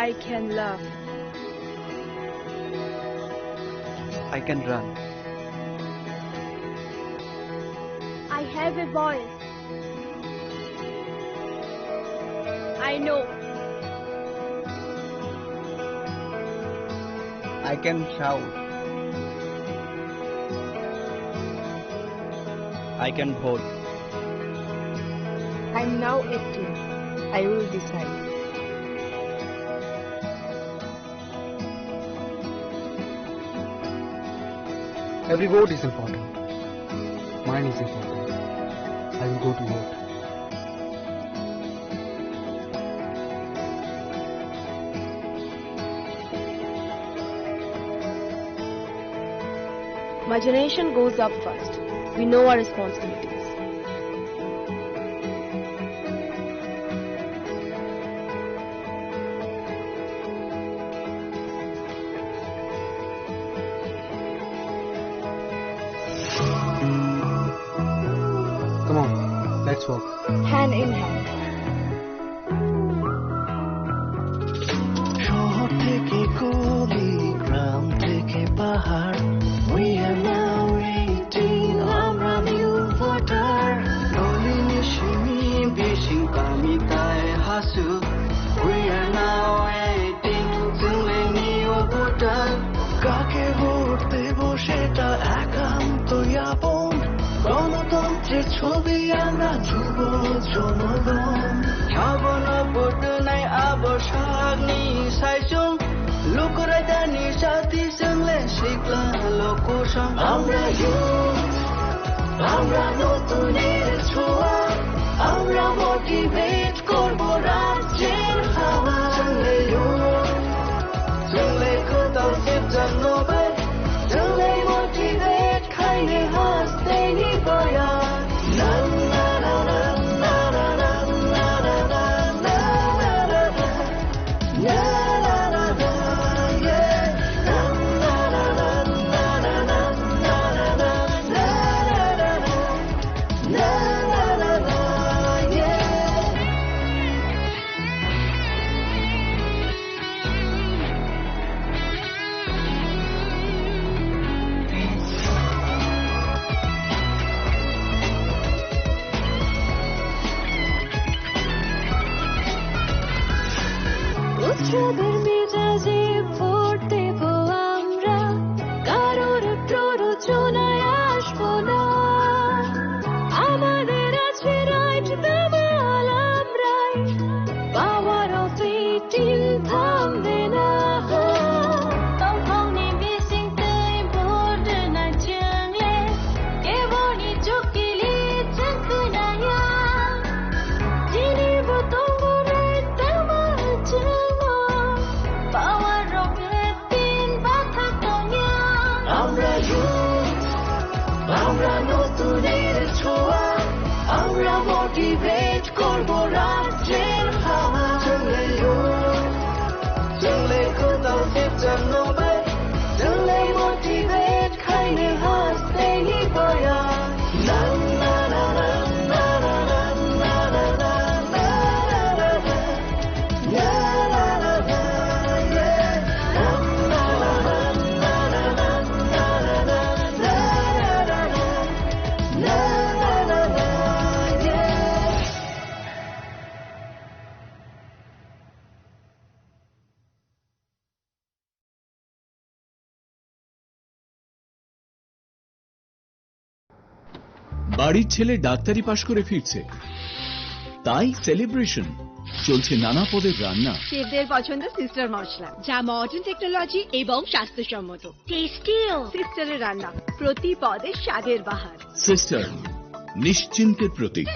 I can love. I can run. I have a voice. I know. I can shout. I can vote. I'm now 18. I will decide. Every vote is important. Mine is important. I will go to vote. My generation goes up first. We know our responsibilities. Come on, let's walk. Hand in hand. শহর থেকে গলি, গ্রাম থেকে পাহাড়, we are now 18, আমরা new voter. Nalini Shimi বিশিং কামিতায় Hasu, we are now 18, जोंलाय new voter. কাকে vote দেব সেটা একান্তই আপন, গণতন্ত্রের ছবি আমরা যুব জনগণ. হাবন ভোট নাই আবসাগনি সাইসুং, লুকুরাইদানি সাথী সঙ্গে শিখলা লোকসং. আমরা youth, আমরা নতুনের ছোঁয়া, আমরা মোটিভেট করব রাজ্যের হাওয়া. जोंलाय youth, जोंलाय কোথাও সেপ্টেম্বরে, जोंलाय মোটিভেট খাইনে হাসতে নিবয়া. না না না না না না না না না না না না না না না, yeah. Na na na na na na na na na na na na na, yeah. উৎসবের মেজাজে ভোট দেব আমরা, কারোর প্ররোচনায় আসবো না. আমাদের আছে রাইট, দাবাল আমরাই, পাওয়ার অফ 18 থামবে না. tổng thống ni bising tới vote na chương lệ, kêu vô ni chúc kỳ lý chẳng cứ na ya. Jini vô tổng vô rơi tăng vô chương vô, power of 18 bắt thác tổng nha. আমরা youth, আমরা নতুনের ছোঁয়া, আমরা motivate করব রাজ্যের হাওয়া. जोंलाय youth, जोंलाय কোথাও সেপ্টেম্বরে, जोंलाय মোটিভেট খাইনে হাসতে নিবয়া. না না না না না না না না না না না না না না না না, yeah. Na na na na na na na na na na na na, yeah. বাড়ির ছেলে ডাক্তারি পাশ করে ফিরছে, তাই সেলিব্রেশন চলছে নানা পদের রান্না। শেফদের পছন্দ সিস্টার মশলা, যা মডার্ন টেকনোলজি এবং স্বাস্থ্যসম্মত। টেস্টিও সিস্টারের রান্না, প্রতি পদে স্বাদের বাহার। Sister, নিশ্চিন্তের Pratik.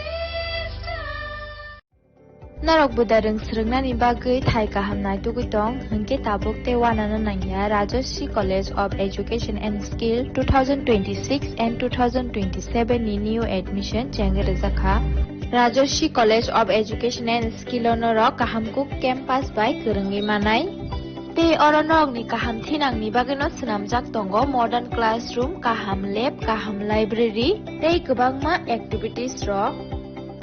Narok budareng srengna bagui thai kahamnai tugutong hingke tabuk te wanana nangya Rajashri College of Education and Skill 2026 and 2027 ni new admission jengrejakha. Rajashri College of Education and Skill onorok kahamkuk campus by kerengi manai. Te oronok ni kaham thinang ni bageno snamjak tongo modern classroom, kaham lab, kaham library, tei kwbangma activities rok.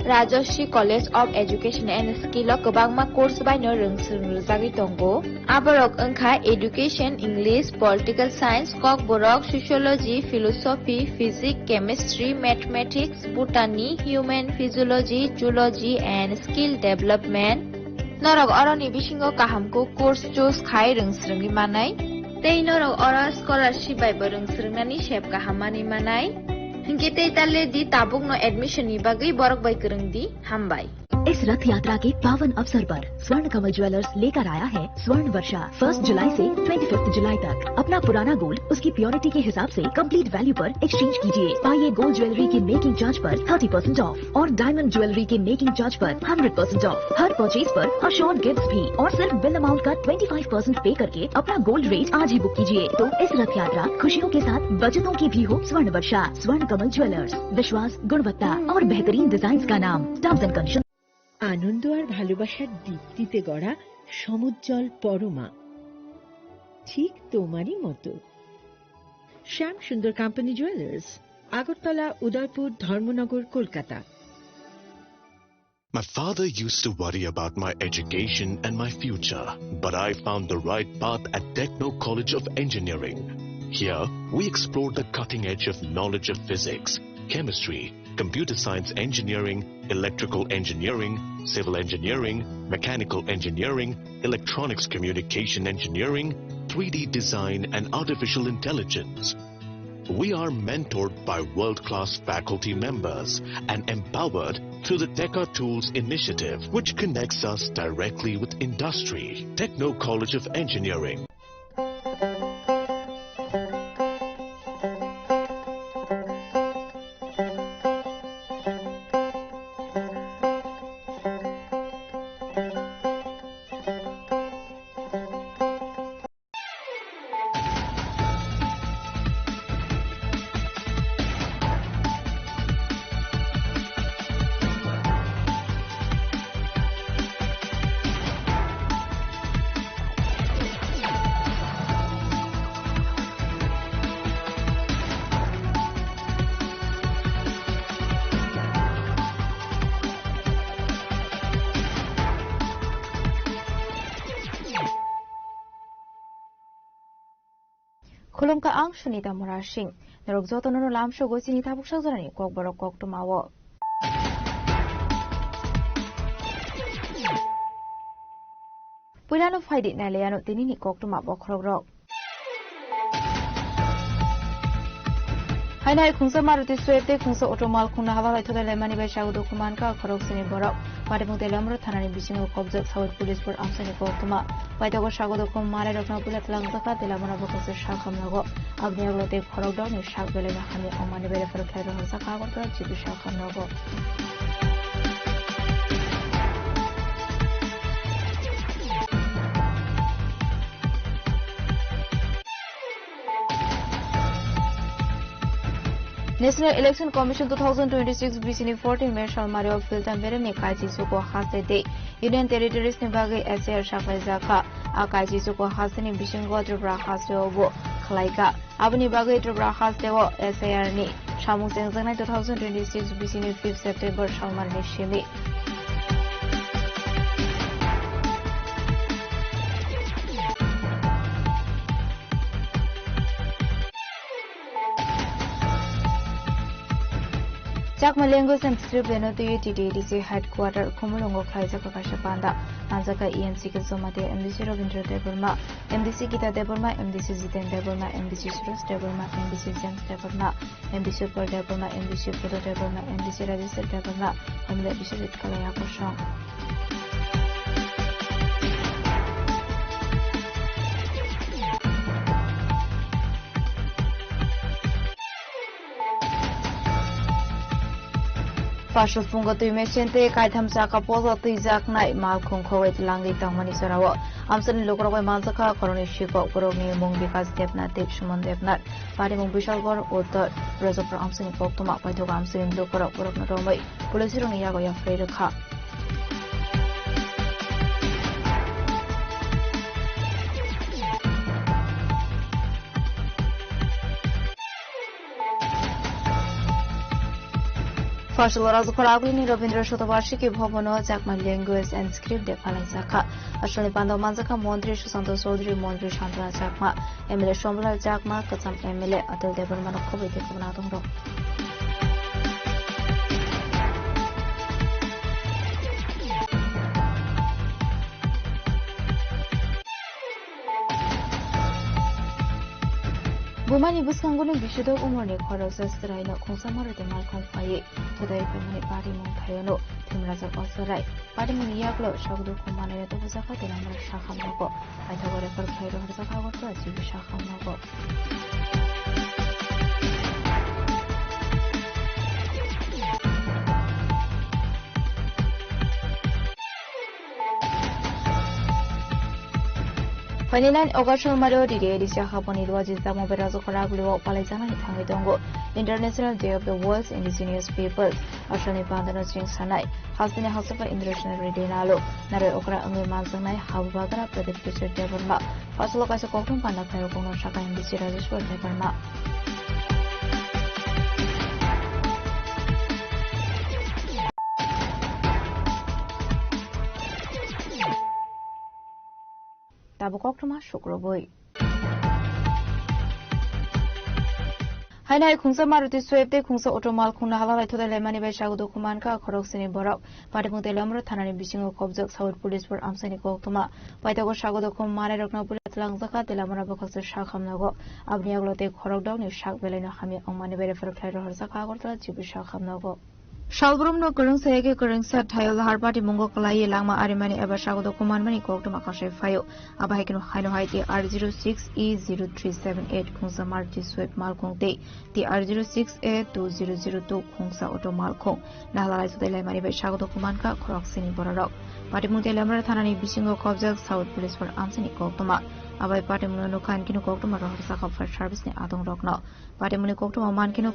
Rajashri College of Education and Skill of Kabangma course by no Rungsagi Tongo. Abarok Unka Education, English, Political Science, Kok Borok, Sociology, Philosophy, Physics, Chemistry, Mathematics, Botany, Human Physiology, Zoology and Skill Development. Norok Oroni Bishingo Kahamko course choose Kai Rungsrungi Manai. They norok Ora scholarship by Rungsrungani Shep Kahamani Manai. Hingkite tale di tabuk no admission ni bagai borok bai kereng di hambai. इस रथ यात्रा के पावन अवसर पर स्वर्ण कमल jewellers लेकर आया है स्वर्ण वर्षा 1 जुलाई से 25 जुलाई तक। अपना पुराना गोल्ड उसकी प्योरिटी के हिसाब से कंप्लीट वैल्यू पर एक्सचेंज कीजिए। पाइए गोल्ड ज्वेलरी की मेकिंग चार्ज पर 30% ऑफ और डायमंड ज्वेलरी के मेकिंग चार्ज पर 100% ऑफ। हर परचेज पर अश्योर्ड गिफ्ट्स भी और सिर्फ बिल अमाउंट का 25% पे करके अपना गोल्ड रेट आज ही बुक कीजिए। तो इस रथ यात्रा खुशियों के साथ बचतों की भी हो। स्वर्ण वर्षा स्वर्ण कमल ज्वेलर्स, विश्वास, गुणवत्ता और बेहतरीन डिजाइन का नाम। Terms and conditions. আনন্দ আর ভালোবাসার দীপ্তিতে গড়া সমুজ্জ্বল পরমা, ঠিক তোমারই মতো। শ্যাম সুন্দর company jewellers, Agartala, Udaipur, Dharmanagar, Kolkata. My father used to worry about my education and my future, but I found the right path at Techno College of Engineering. Here, we explored the cutting edge of knowledge of physics, chemistry, computer science engineering, electrical engineering, civil engineering, mechanical engineering, electronics communication engineering, 3D design and artificial intelligence. We are mentored by world-class faculty members and empowered through the Teka Tools initiative, which connects us directly with industry. Techno College of Engineering. Khulum ka ang Sunita Murashing, Narogzoto no lam shogo sinita buksagzarani kok borok kok tumawo. Pulano faidi naleyano tinini kok tumawo krogrok. Hainai khungsa Maruti Swift khungsa automal khungna hawa hai thoda lemani bai shagu dokuman ka khorok sini borok. Pademung telamro thanani bisingo kobjak South Police por amsani kok tuma. Paitago shagu dokum mare rokna pulat lang taka telamona bokose shakham lago. Abni aglote khorok daw ni shak bele na khami omani bele for khairo hasa ka gorta jibu shakham lago. National Election Commission 2026 BCN 14 में शर्मारे और फिल्टन मेरे में काजीसु को खासे दे union territories ने बागे SAR शाखा जाका आकाजीसु को खासे ने बिशंगो त्रिपुरा खासे वो खलाइका अपनी बागे त्रिपुरा खासे वो एसएआर ने शामु सेंसने 2026 BCN 5 सितंबर शर्मारे ने शिमी Chakmalengo sensitive Benoti TDC headquarter Kumulongo Kaisa Kakashapanda, Anzaka EMC Kazomate, MDC Ravindra Deburma, MDC Gita Deburma, MDC Ziten Deburma, MDC Surus Deburma, MDC James Deburma, MDC Per Deburma, MDC Puto Deburma, MDC Register Deburma, MDC Kalaya Koshong. Partial fungo to imesente kaitam saka pozo to izaknai malkung khowet langi tangmani sarawa amsan lokro mansaka koroni shiko koromi mung bikas depna tep shumon depnat pare mung bishal gor otor rezo pro amsan poktoma paithoga amsan lokro korokna romai pulisirong yago ya freirkha ফসল রাজখরাগুনি Rabindra Shatabarshiki Bhavan Chakma language and script day ফালাইজাখা আসলে বান্দা মানজাখা মন্ত্রী সুশান্ত চৌধুরী মন্ত্রী Santana Chakma MLA Samlal Chakma কাচাম MLA Atul Debbarma খবর দেখবনা দং Bumani buskangguni bisudo umurni khorosa straino khongsamarode malkhong phaye todai pemani pari mong thayano thimrajak osarai pari mani yaklo shogdu khumane to busaka tenamar shakhamnago aithagore par khayro harsa khagotto ajibi shakhamnago Panilan Ogasho Marodi Edisha Haponi Lodges the Moberazo Koraglu Palazana Tangitongo International Day of the World's Indigenous Peoples Ashani Pandano String Sanai Hasina Hasafa International Redinalo Nare Okra Umi Mansanai Habagara Predit Future Deverma Fasolokasa Kokum Panaka Kono Shaka in the Sirajish for Deverma Tabukokma Shukroboi. Hainai Kunsa Maruti Swepte Kunsa Otomal Kunahala to the Lemani Beshago Kumanka, Koroksini Borok, Padimute Lamro Tanani Bishingo Kobzak South Police for Amsani Kokuma, Paitago Shago Kumana Roknopulat Langzaka, the Lamara Bokas Shakam Nago, Abniaglote Korokdon, Shak Velena Hami on Manibere for Claro Horsaka, Jibu Shakam Nago. Shalbrum no current sege current set tail Harbati Mungo Kalai Lama Arimani Ebashago Kumanmani Kok to Makashe Fayo, Abahikino Hino Haiti R06E0378 Kunsa Marti Sweep Malkong Day, the R06A2002 Kunsa Auto Malkong, Nala to the Lemani Beshago Kumanka, Koroksini Borok, Patimute Lamra Tanani Bishingo Kobzak, South Police for Amsini Koktoma, Abai Patimuno Kankino Koktoma Rosaka for Service in Adon Rockno, Patimuni Koktoma Mankino.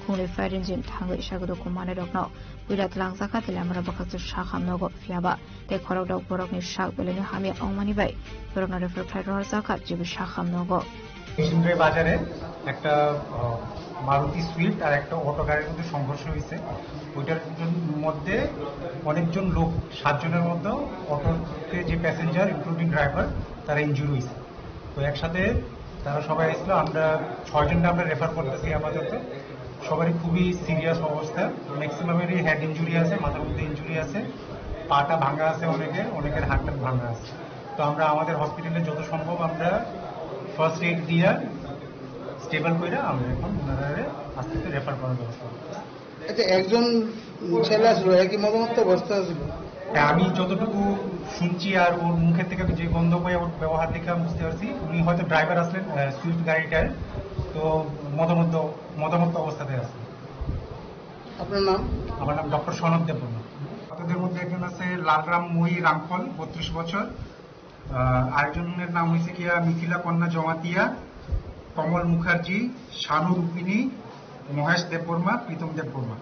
Kungli fire engine tango ishago kumane rokno wilat langsaka tilamra bakas shakam nogo fiaba te korok dok borok ni shak beleni hami ongmani bai borok na refer fire horsaka jibu shakam nogo সিন্দ্রে বাজারে একটা Maruti Swift আর একটা auto গাড়ির মধ্যে সংঘর্ষ হয়েছে ওইটার মধ্যে অনেকজন লোক 7 জনের মধ্যে অটোতে যে প্যাসেঞ্জার ইনক্লুডিং ড্রাইভার তারা ইনজুরি হয়েছে তো একসাথে তারা সবাই আসলো আমরা 6 জনকে আমরা রেফার করতেছি আপাতত সবারই খুবই সিরিয়াস অবস্থা ম্যাক্সিমামেরই হেড ইনজুরি আছে মাথার মধ্যে ইনজুরি আছে পাটা ভাঙা আছে অনেকের হাতটা ভাঙা আছে তো আমরা আমাদের হসপিটালে যত সম্ভব আমরা ফার্স্ট এইড দিয়ে স্টেবল কইরা আমরা এখন ওনারে আস্তে আস্তে রেফার করার ব্যবস্থা করতেছি আচ্ছা একজন ছেলে আসলো একই মতামত অবস্থা ছিল আমি যতটুকু শুনছি আর ওর মুখের থেকে যে গন্ধ পাই ওর ব্যবহার দেখে আমি বুঝতে পারছি উনি হয়তো ড্রাইভার আসলেন সুইফট গাড়িটার তো মতামত অবস্থাতে আছে আপনার নাম আমার নাম ডক্টর সনদ দেববর্মা আপনাদের মধ্যে একজন আছে লালরাম মই রামফল 32 বছর আরেকজনের নাম হয়েছে কি মিথিলা কন্যা জমাতিয়া কমল মুখার্জি শানু রূপিনী মহেশ দেববর্মা প্রীতম দেববর্মা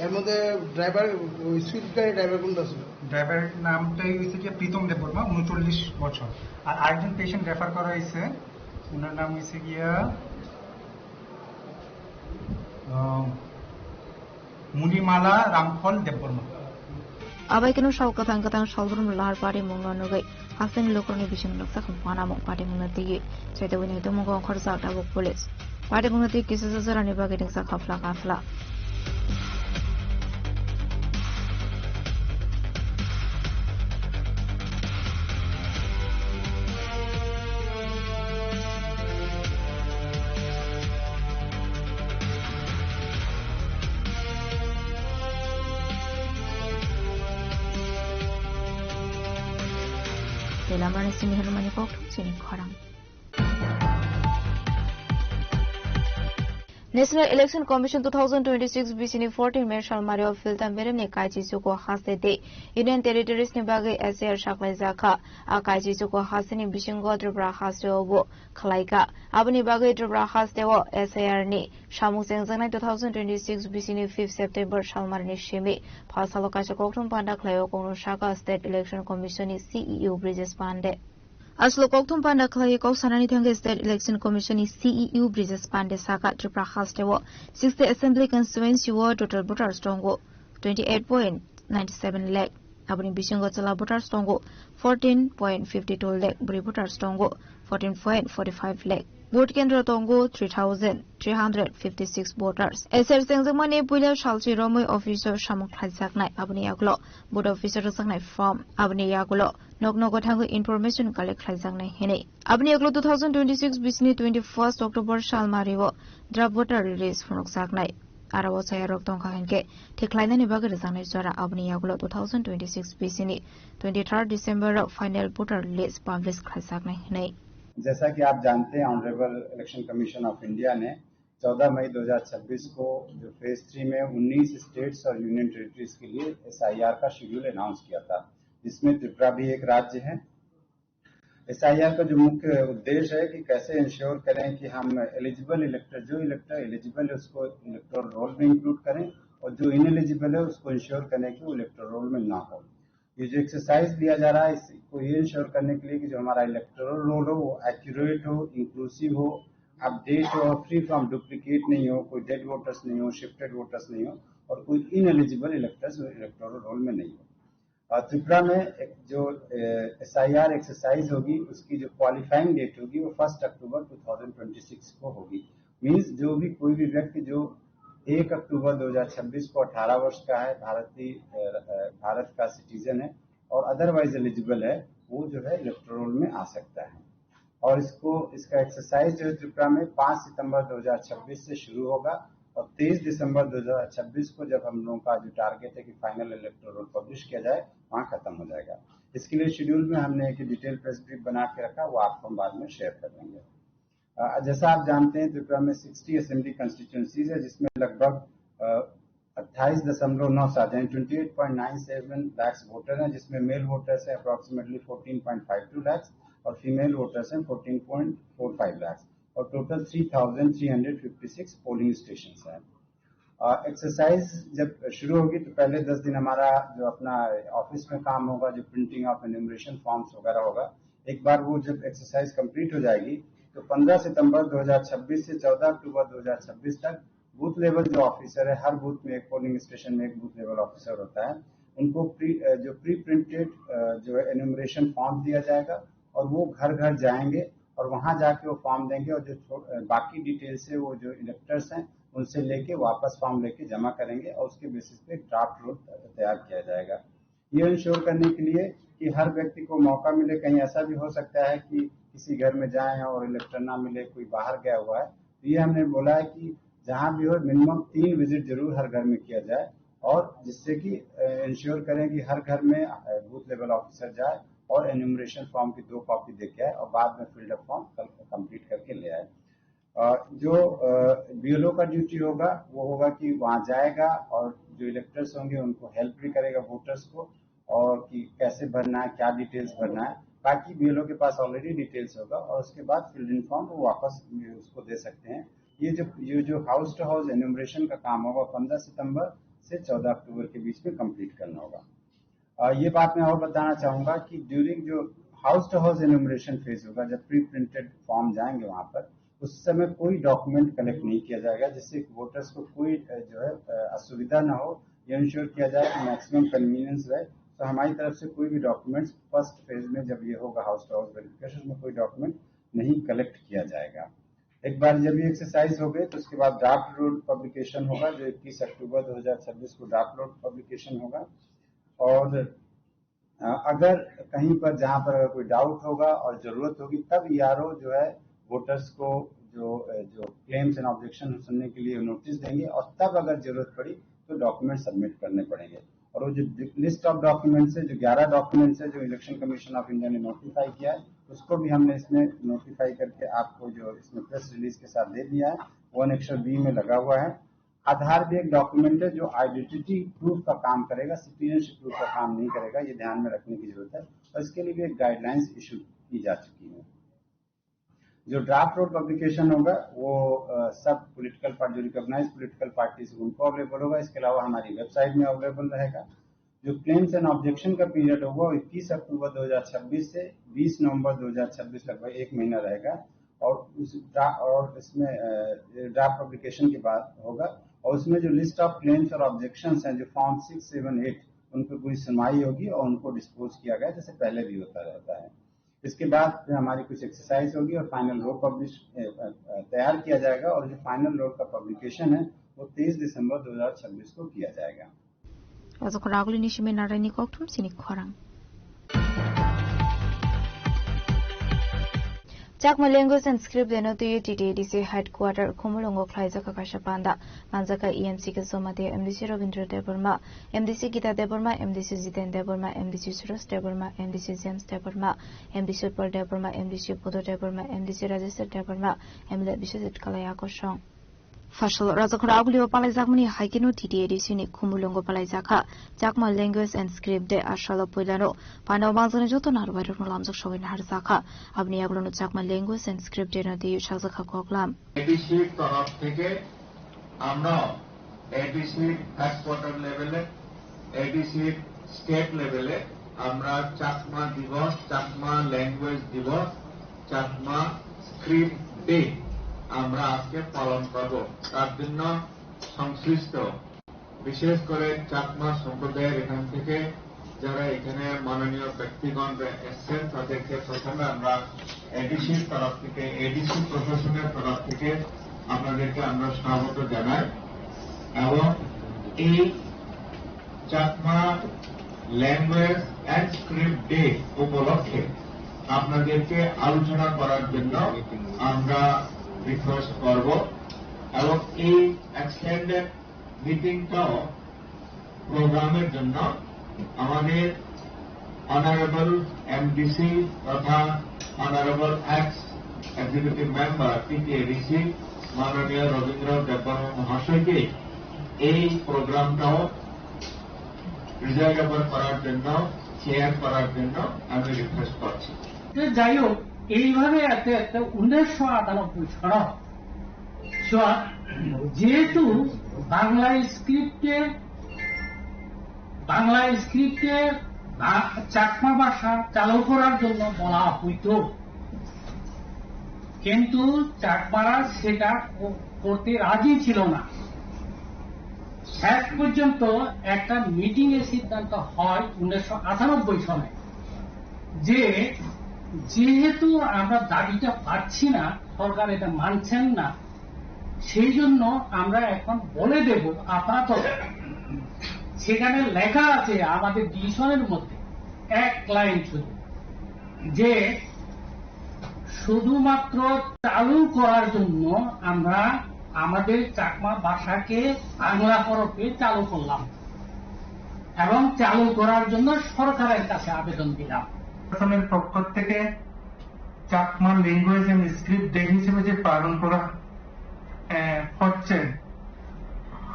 এর মধ্যে ড্রাইভার ওই সুইফট গাড়ি ড্রাইভার কোনটা ছিল ড্রাইভারের নামটাই হয়েছে কি প্রীতম দেববর্মা 39 বছর আর আরেকজন পেশেন্ট রেফার করা হয়েছে ওনার নাম হয়েছে গিয়া মুনিমালা রামফল Debbarma Abaikino Shalkatang Katang Shalbrum Lar Party Munganugai, Hasan Lokoni Vision of Sakam Panamo Party Munati, Chetawin Domongo Korsaka Police. Party Munati kisses a running Sakafla Kafla. Lamran sini hermani kok sini korang. National Election Commission 2026 BCN 14 Marshal Mario Filtan Beremni Kaiji Suko Haste Day Union Territories ni bagai SR Shaklai Zaka Akaiji Suko Hasini Bishingo Drubra Haste Obo Kalaika Abani bagai Drubra Haste Wo SAR ni Shamu Sengzang 2026 BCN 5 September Shalmarni Shimi Pasaloka Shakoktum Panda Klayo Kono Shaka State Election Commission ni CEO Bridges Pande Aslo kokthum panda khlai kok sanani thanga State Election Commission ni CEU Bridges Pande Saka Tripura Hastewo 60 Assembly constituency wo total voters tongo 28.97 lakh abuni bisingo chala voters tongo 14.52 lakh buri voters tongo 14.45 lakh vote kendra tongo 3356 voters SR Sengzamani Puila Shalchi Romoi officer Shamuk Khajak abuni aglo board officer saknai from abuni yagulo Noknogo Tango information collect Khajak hene abuni aglo 2026 bisni 21st October Shalmariwo draft voter release from saknai Arawo Sayarok Tongkahanke Tiklaina Nibaga Zanai Zara abuni yagulo 2026 bisni 23rd December final voter list published Khajak hene जैसा कि आप जानते हैं honourable election commission of India ने 14 मई 2026 को जो phase 3 में 19 states और यूनियन टेरिटरीज के लिए SIR का शेड्यूल अनाउंस किया था, जिसमें त्रिपुरा भी एक राज्य है। SIR का जो मुख्य उद्देश्य है कि कैसे इंश्योर करें कि हम एलिजिबल इलेक्टर जो इलेक्टर एलिजिबल है उसको इलेक्टोरल रोल में इंक्लूड करें और जो इनएलिजिबल है उसको इंश्योर करें कि वो इलेक्टोरल रोल में ना हो। ये जो एक्सरसाइज दिया जा रहा है इसको ये इंश्योर करने के लिए कि जो हमारा इलेक्टोरल रोल हो वो एक्यूरेट हो, इंक्लूसिव हो, अपडेट हो, फ्री फ्रॉम डुप्लीकेट नहीं हो, कोई डेड वोटर्स नहीं हो, शिफ्टेड वोटर्स नहीं हो और कोई इनएलिजिबल इलेक्टर्स इलेक्टोरल रोल में नहीं हो। और त्रिपुरा में एक जो SIR एक्सरसाइज होगी उसकी जो क्वालिफाइंग डेट होगी वो 1 अक्टूबर 2026 को होगी। मीन्स जो भी कोई भी व्यक्ति जो 1 अक्टूबर 2026 को 18 वर्ष का है, भारत का सिटीजन है और अदरवाइज एलिजिबल है, वो जो है इलेक्टोरल में आ सकता है। और इसका एक्सरसाइज जो है त्रिपुरा में 5 सितंबर 2026 से शुरू होगा और 23 दिसंबर 2026 को जब हम लोगों का जो टारगेट है कि फाइनल इलेक्टोरल पब्लिश किया जाए वहाँ खत्म हो जाएगा। इसके लिए शेड्यूल में हमने एक डिटेल प्रेस ब्रीफ बना के रखा, वो आपको हम बाद में शेयर कर देंगे। जैसा आप जानते हैं त्रिपुरा में 60 असेंबली कंस्टिट्यूंसीज है जिसमें लगभग 28.97 यानी 28.97 लाख वोटर हैं, जिसमें मेल वोटर्स है अप्रोक्सीमेटली 14.52 लाख और फीमेल वोटर्स हैं 14.45 लाख और टोटल 3,356 पोलिंग स्टेशन हैं। एक्सरसाइज जब शुरू होगी तो पहले 10 दिन हमारा जो अपना ऑफिस में काम होगा, जो प्रिंटिंग ऑफ एन्यूमरेशन फॉर्म्स वगैरह होगा। एक बार वो जब एक्सरसाइज कंप्लीट हो जाएगी तो 15 सितंबर 2026 से 14 अक्टूबर 2026 तक बूथ लेवल जो ऑफिसर है, हर बूथ में एक पोलिंग स्टेशन में एक बूथ लेवल ऑफिसर होता है, उनको जो प्री प्रिंटेड जो है एन्यूमरेशन फॉर्म दिया जाएगा और वो घर घर जाएंगे और वहां जाके वो फॉर्म देंगे और जो बाकी डिटेल्स है वो जो इलेक्टर्स हैं उनसे लेके वापस फॉर्म लेके जमा करेंगे और उसके बेसिस पे ड्राफ्ट रोल तैयार किया जाएगा। ये इंश्योर करने के लिए कि हर व्यक्ति को मौका मिले, कहीं ऐसा भी हो सकता है कि किसी घर में जाएं और इलेक्टर ना मिले, कोई बाहर गया हुआ है, तो ये हमने बोला है कि जहां भी हो मिनिमम 3 विजिट जरूर हर घर में किया जाए और जिससे कि इंश्योर करें कि हर घर में बूथ लेवल ऑफिसर जाए और एन्यूमरेशन फॉर्म की 2 कॉपी देके आए और बाद में फिल्ड अप फॉर्म कंप्लीट करके ले आए। जो BLO का ड्यूटी होगा वो होगा कि वहां जाएगा और जो इलेक्टर्स होंगे उनको हेल्प भी करेगा वोटर्स को और कि कैसे भरना है, क्या डिटेल्स भरना है। बाकी BLO के पास ऑलरेडी डिटेल्स होगा और उसके बाद फिल्ड इन फॉर्म वो वापस उसको दे सकते हैं। ये जो हाउस टू हाउस एन्यूमरेशन का काम होगा 15 सितंबर से 14 अक्टूबर के बीच में कंप्लीट करना होगा। ये बात मैं और बताना चाहूंगा कि ड्यूरिंग जो house to house enumeration phase होगा, जब प्री प्रिंटेड फॉर्म जाएंगे वहां पर, उस समय कोई डॉक्यूमेंट कलेक्ट नहीं किया जाएगा जिससे वोटर्स को कोई जो है असुविधा ना हो। ये इंश्योर किया जाए कि मैक्सिमम कन्वीनियंस रहे। तो हमारी तरफ से कोई भी डॉक्यूमेंट्स फर्स्ट फेज में जब ये होगा हाउस टू हाउस वेरिफिकेशन में कोई डॉक्यूमेंट नहीं कलेक्ट किया जाएगा। एक बार जब ये एक्सरसाइज हो गई तो उसके बाद ड्राफ्ट रोड पब्लिकेशन होगा, जो 21 अक्टूबर 2026 को ड्राफ्ट रोड पब्लिकेशन होगा। और अगर कहीं पर जहां पर अगर कोई डाउट होगा और जरूरत होगी तब ERO जो है वोटर्स को जो क्लेम्स एंड ऑब्जेक्शन सुनने के लिए नोटिस देंगे और तब अगर जरूरत पड़ी तो डॉक्यूमेंट सबमिट करने पड़ेंगे। और वो जो लिस्ट ऑफ डॉक्यूमेंट्स है, जो 11 डॉक्यूमेंट्स है जो इलेक्शन कमीशन ऑफ इंडिया ने नोटिफाई किया है, उसको भी हमने इसमें नोटिफाई करके आपको जो इसमें प्रेस रिलीज के साथ दे दिया है। वो अनेक्सर B में लगा हुआ है। आधार भी एक डॉक्यूमेंट है जो आइडेंटिटी प्रूफ का काम करेगा, सिटीजनशिप प्रूफ का काम नहीं करेगा। ये ध्यान में रखने की जरूरत है और इसके लिए भी एक गाइडलाइंस इशू की जा चुकी है। जो ड्राफ्ट रोड पब्लिकेशन होगा वो सब पॉलिटिकल पार्टी, जो रिकॉग्नाइज पॉलिटिकल पार्टीज उनको अवेलेबल होगा। इसके अलावा हमारी वेबसाइट में अवेलेबल रहेगा जो क्लेम्स एंड ऑब्जेक्शन का पीरियड होगा वो 21 अक्टूबर 2026 से 20 नवंबर 2026 लगभग 1 महीना रहेगा और इसमें ड्राफ्ट पब्लिकेशन के बाद होगा और उसमें जो लिस्ट ऑफ क्लेम्स और ऑब्जेक्शंस हैं जो फॉर्म 6, 7, 8 उन पर पूरी सुनवाई होगी और उनको डिस्पोज किया गया जैसे पहले भी होता रहता है। इसके बाद फिर हमारी कुछ एक्सरसाइज होगी और फाइनल रोड पब्लिश तैयार किया जाएगा और जो फाइनल रोड का पब्लिकेशन है वो 23 दिसंबर 2026 को किया जाएगा। Chakma language and script deno to TTDC headquarter Kumulongo Klaizaka Kashapanda, Manzaka EMC Kasomate, MDC Ravindra Deburma, MDC Gita Deburma, MDC Ziten Deburma, MDC Suros Deburma, MDC James Deburma, MDC Pearl Deburma, MDC Pudo Deburma, MDC Register Deburma, MLA Bishop Kalayako Shong. Fashal Razakurauli Palai Zakmani Haikino TTDC ni Kumulongo Palai Zaka, Chakma language and script de Ashala Pulano, Pano Manzan Jotonar, where Rolamzo show in Harzaka, Abniaglono Chakma language and script de the Shazaka Koklam. ADC তরফ থেকে আমরা ADC headquarter লেভেলে ADC state লেভেলে আমরা চাকমা দিবস, Chakma language দিবস, Chakma script day আমরা আজকে পালন করব। তার জন্য সংশ্লিষ্ট বিশেষ করে চাকমা সম্প্রদায়ের এখান থেকে যারা এখানে মাননীয় ব্যক্তিগণ এসছেন তাদেরকে প্রথমে আমরা এডিসির তরফ থেকে এডিসি প্রশাসনের তরফ থেকে আপনাদেরকে আমরা স্বাগত জানাই এবং এই Chakma language and script day উপলক্ষে আপনাদেরকে আলোচনা করার জন্য আমরা রিকোয়েস্ট করব এবং এই এক্সটেন্ডেড মিটিংটাও প্রোগ্রামের জন্য আমাদের অনারেবল এমডিসি তথা honourable x executive member TTADC মাননীয় রবীন্দ্র দেববর্মা মহাশয়কে এই প্রোগ্রামটাও প্রিজাইড করার জন্য চেয়ার করার জন্য আমি রিকোয়েস্ট করছি। যাই হোক এইভাবে একটা 1998 সন যেহেতু বাংলা স্ক্রিপ্টে চাকমা ভাষা চালু করার জন্য বলা হইত কিন্তু চাকমারা সেটা করতে রাজি ছিল না। শেষ পর্যন্ত একটা মিটিং এর সিদ্ধান্ত হয় 1998 সনে যে যেহেতু আমরা দাবিটা পাচ্ছি না, সরকার এটা মানছেন না, সেই জন্য আমরা এখন বলে দেব আপাতত সেখানে লেখা আছে আমাদের ডিসিশনের মধ্যে এক লাইন শুধু যে শুধুমাত্র চালু করার জন্য আমরা আমাদের চাকমা ভাষাকে বাংলা হরফে চালু করলাম এবং চালু করার জন্য সরকারের কাছে আবেদন দিলাম। প্রশাসনের পক্ষ থেকে Chakma language and script day হিসেবে যে পালন করা হচ্ছে,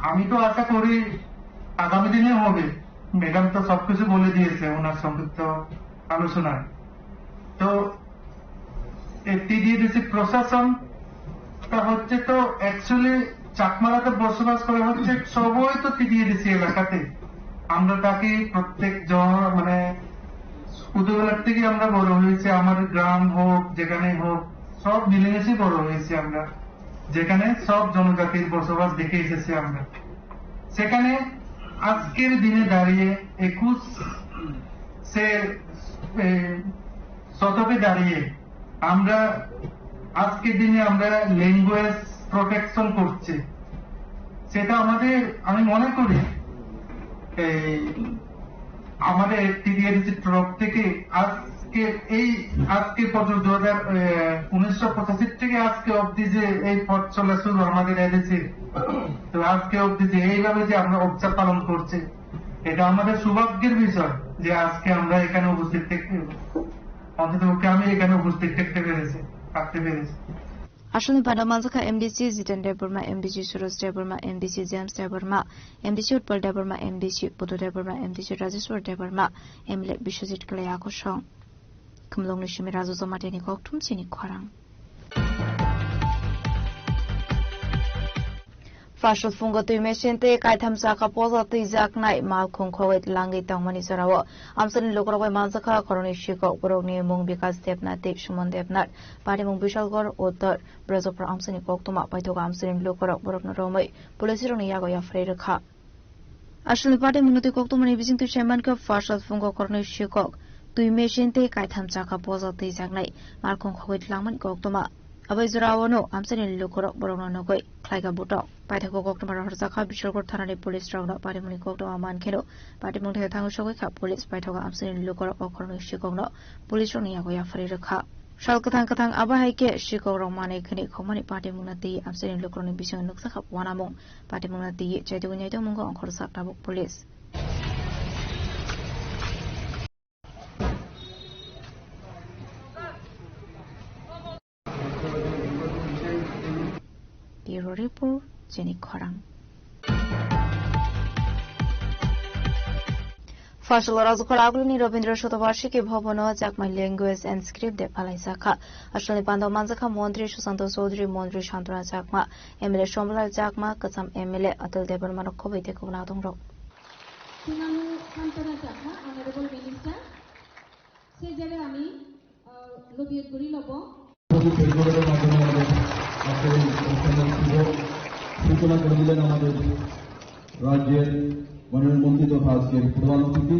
আমি তো আশা করি আগামী দিনে হবে। ম্যাডাম তো সবকিছু বলে দিয়েছে ওনার সংক্ষিপ্ত আলোচনায়। তো টিটিডিসি প্রশাসনটা হচ্ছে তো অ্যাকচুয়ালি চাকমারাতে বসবাস করে হচ্ছে সবই তো টিটিডিসি এলাকাতে। আমরা তাকে প্রত্যেক মানে ছোটবেলার থেকে আমরা বড় হয়েছি, আমাদের গ্রাম হোক যেখানে হোক সব মিলেমিশে বড় হয়েছি আমরা, যেখানে সব জনজাতির বসবাস দেখে এসেছি আমরা। সেখানে আজকের দিনে দাঁড়িয়ে 21 শতকে দাঁড়িয়ে আমরা আজকের দিনে আমরা ল্যাঙ্গুয়েজ প্রোটেকশন করছি, সেটা আমাদের আমি মনে করি আমাদের টিটিডিসির তরফ থেকে আজকে পর্যন্ত 1985 থেকে আজকে অব্দি যে এই পথ চলা শুরু আমাদের এদেশে, তো আজকে অব্দি যে এইভাবে যে আমরা উৎসব পালন করছি, এটা আমাদের সৌভাগ্যের বিষয় যে আজকে আমরা এখানে উপস্থিত অন্তত আমি এখানে উপস্থিত থাকতে পেরেছি। Ashuni pada manzaka MDC Ziten Deburma, MDC Suros Deburma, MDC James Deburma, MDC Utpal Deburma, MDC Pudu Deburma, MDC Rajeshwar Deburma, MLA Bishojit Kalayako Shong. Kumlong Nishimi Razu Zomateni Koktum Chini Kwarang. Fasal fungo tui mesente kai tham saka poza tui jaknai mal khong khowet langi tangmani sarawo amsani lokrobai manjaka koroni shiko borokni mung bikas depnati sumon depnat pari mung bishalgor uttar brajopra amsani koktoma paithoga amsani lokrok borokna romai pulisironi yago yafrei rakha asli pari munoti koktomani bijing tu sheman ka fasal fungo koroni shiko tui mesente kai tham saka poza tui jaknai mal khong khowet langmani koktoma abai jurawono amsani lokrok borokna nokoi khlaiga butok paithako koktoma harjaka bishalgor thanani police rauna parimuni koktoma mankheno patimung the thangu sogoi kha police paithoga amsani lokrok okorno shikongno police roni yago yafari rakha shal kathang abahaike shikong mane khani khomani patimung nati amsani lokroni bisang nuksa kha wanamung patimung nati chaitu nyaito mungo onkhor saktabuk police Bureau Report, Jenny Korang. Fasal Razukal Aguni Rabindra Shotavashiki Bhobono, Jakma Language and Script de Palaisaka, Ashani Pando Manzaka Montri, Susanto Sodri, Montri Shantra Jakma, Emile Shombala Jakma, Katsam Emile, Atal Debar Manokovi, Tekunadong Rock. Honorable Minister, Sejare Ami, Lobiet Gurilobo. सूचना कर दिलेন আমাদের রাজ্যের মাননীয় মন্ত্রী তথা আজকের প্রধান অতিথি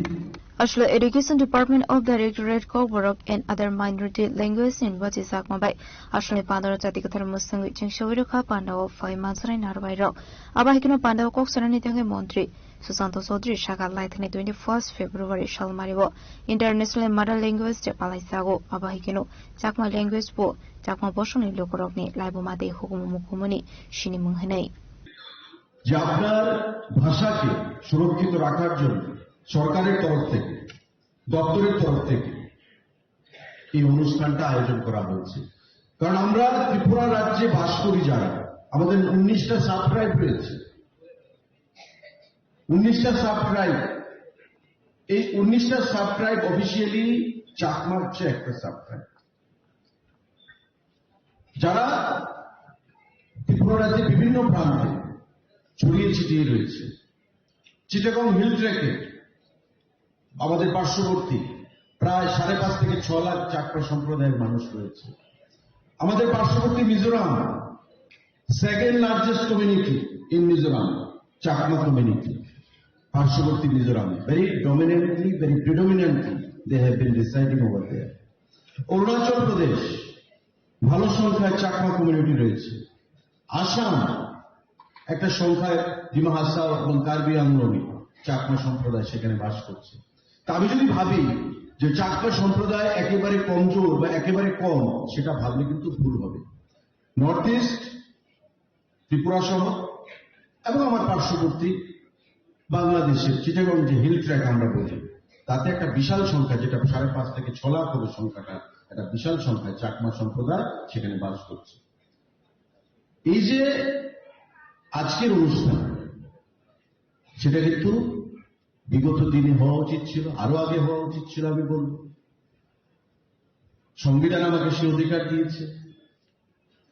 Ashla Education Department of Directorate Koborok and other minority languages in what is Akmabai. Ashla Pandora Tatikatar Muslim Chingshawiruka Pandao 5 months in Narvairo. Abahikino Pandao Koksarani Tange Montri. Susanto Sodri Shaka Lightning 21st February Shalmaribo. International Mother Language Japalaisago. Abahikino Jakma Language Po. Jakma Boshoni Lokorokni Laibomate Hukumukumuni Shini Munhanei. যে আপনার ভাষাকে সুরক্ষিত রাখার জন্য সরকারের তরফ থেকে দপ্তরের তরফ থেকে এই অনুষ্ঠানটা আয়োজন করা হয়েছে কারণ আমরা ত্রিপুরা রাজ্যে বাস করি যারা আমাদের 19টা সাব ট্রাইব রয়েছে 19টা সাব ট্রাইব এই 19টা সাব ট্রাইব অফিশিয়ালি চাকমার চেয়ে একটা সাব ট্রাইব যারা ত্রিপুরা রাজ্যের বিভিন্ন প্রান্তে ছড়িয়ে ছিটিয়ে রয়েছে চিটাগং হিল ট্র্যাকে আমাদের পার্শ্ববর্তী প্রায় 5.5 থেকে 6 লাখ চাকমা সম্প্রদায়ের মানুষ রয়েছে আমাদের পার্শ্ববর্তী Mizoram second largest community in Mizoram Chakma community পার্শ্ববর্তী Mizoram very predominantly they have been residing over there Arunachal Pradesh ভালো সংখ্যায় চাকমা কমিউনিটি রয়েছে আসাম একটা সংখ্যায় ডিমা হাসাও এবং কার্বি আংলোনি চাকমা সম্প্রদায় সেখানে বাস করছে তা আমি যদি ভাবি যে চাকমা সম্প্রদায় একেবারে কমজোর বা একেবারে কম সেটা ভাবলে কিন্তু ভুল হবে নর্থ ইস্ট ত্রিপুরা সহ এবং আমার পার্শ্ববর্তী বাংলাদেশের চিটাগং যে হিল ট্র্যাক আমরা বলি তাতে একটা বিশাল সংখ্যা যেটা 5.5 থেকে 6 লাখ হবে সংখ্যাটা একটা বিশাল সংখ্যায় চাকমা সম্প্রদায় সেখানে বাস করছে এই যে আজকের অনুষ্ঠান সেটা কিন্তু বিগত দিনে হওয়া উচিত ছিল আরো আগে হওয়া উচিত ছিল আমি বলব সংবিধান আমাকে সে অধিকার দিয়েছে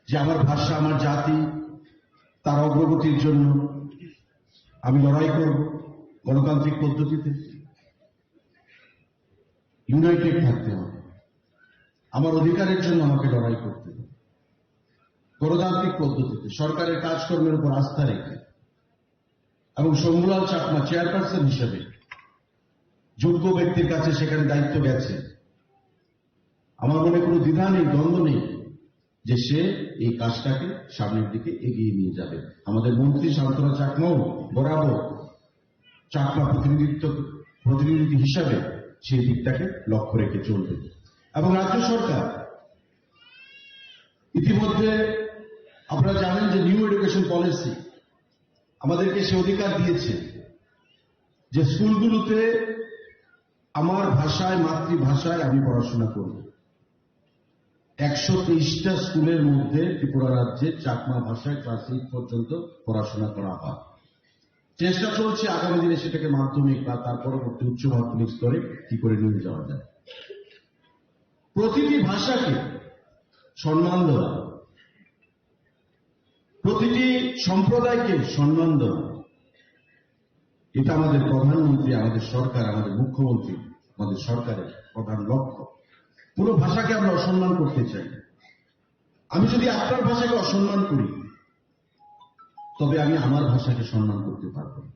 যে আমার ভাষা আমার জাতি তার অগ্রগতির জন্য আমি লড়াই করব গণতান্ত্রিক পদ্ধতিতে ইউনাইটেড থাকতে হবে আমার অধিকারের জন্য আমাকে লড়াই করতে হবে গণতান্ত্রিক পদ্ধতিতে সরকারের কাজকর্মের উপর আস্থা রেখে এবং শম্ভুলাল চাকমা চেয়ারপারসন হিসেবে যোগ্য ব্যক্তির কাছে সেখানে দায়িত্ব গেছে আমার মনে কোনো দ্বিধা নেই দ্বন্দ্ব নেই যে সে এই কাজটাকে সামনের দিকে এগিয়ে নিয়ে যাবে আমাদের মন্ত্রী শান্তরা চাকমাও বরাবর চাকমা প্রতিনিধি হিসাবে সেই দিকটাকে লক্ষ্য রেখে চলবে এবং রাজ্য সরকার ইতিমধ্যে আপনারা জানেন যে নিউ এডুকেশন পলিসি আমাদেরকে সে অধিকার দিয়েছে যে স্কুলগুলোতে আমার ভাষায় মাতৃভাষায় আমি পড়াশোনা করব 123টা স্কুলের মধ্যে ত্রিপুরা রাজ্যে চাকমা ভাষায় ক্লাস 8 পর্যন্ত পড়াশোনা করা হয় চেষ্টা চলছে আগামী দিনে সেটাকে মাধ্যমিক বা তার পরবর্তী উচ্চ মাধ্যমিক স্তরে কি করে নিয়ে যাওয়া যায় প্রতিটি ভাষাকে সম্মান দেওয়া প্রতিটি সম্প্রদায়কে সম্মান দেওয়া, এটা আমাদের প্রধানমন্ত্রী, আমাদের সরকার, আমাদের মুখ্যমন্ত্রী, আমাদের সরকারের প্রধান লক্ষ্য। পুরো ভাষাকে আমরা অসম্মান করতে চাই। আমি যদি আপনার ভাষাকে অসম্মান করি, তবে আমি আমার ভাষাকে সম্মান করতে পারবো না।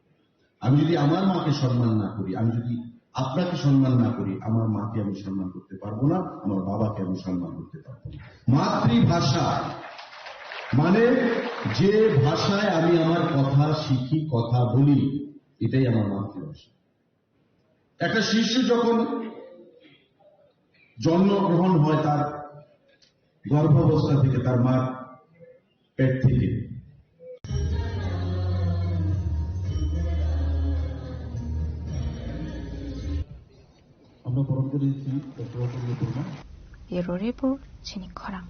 আমি যদি আমার মাকে সম্মান না করি, আমি যদি আপনাকে সম্মান না করি, আমার মাকে আমি সম্মান করতে পারবো না, আমার বাবাকে আমি সম্মান করতে পারবো না। মাতৃভাষা মানে যে ভাষায় আমি আমার কথা শিখি, কথা বলি, এটাই আমার মাতৃভাষা। একটা শিশু যখন জন্মগ্রহণ হয় তার গর্ভাবস্থা থেকে, তার মার পেট থেকে, আমরা বরণ করে দিচ্ছি ডক্টর অপূর্ব বর্মা। ব্যুরো রিপোর্ট চিনি খরাং।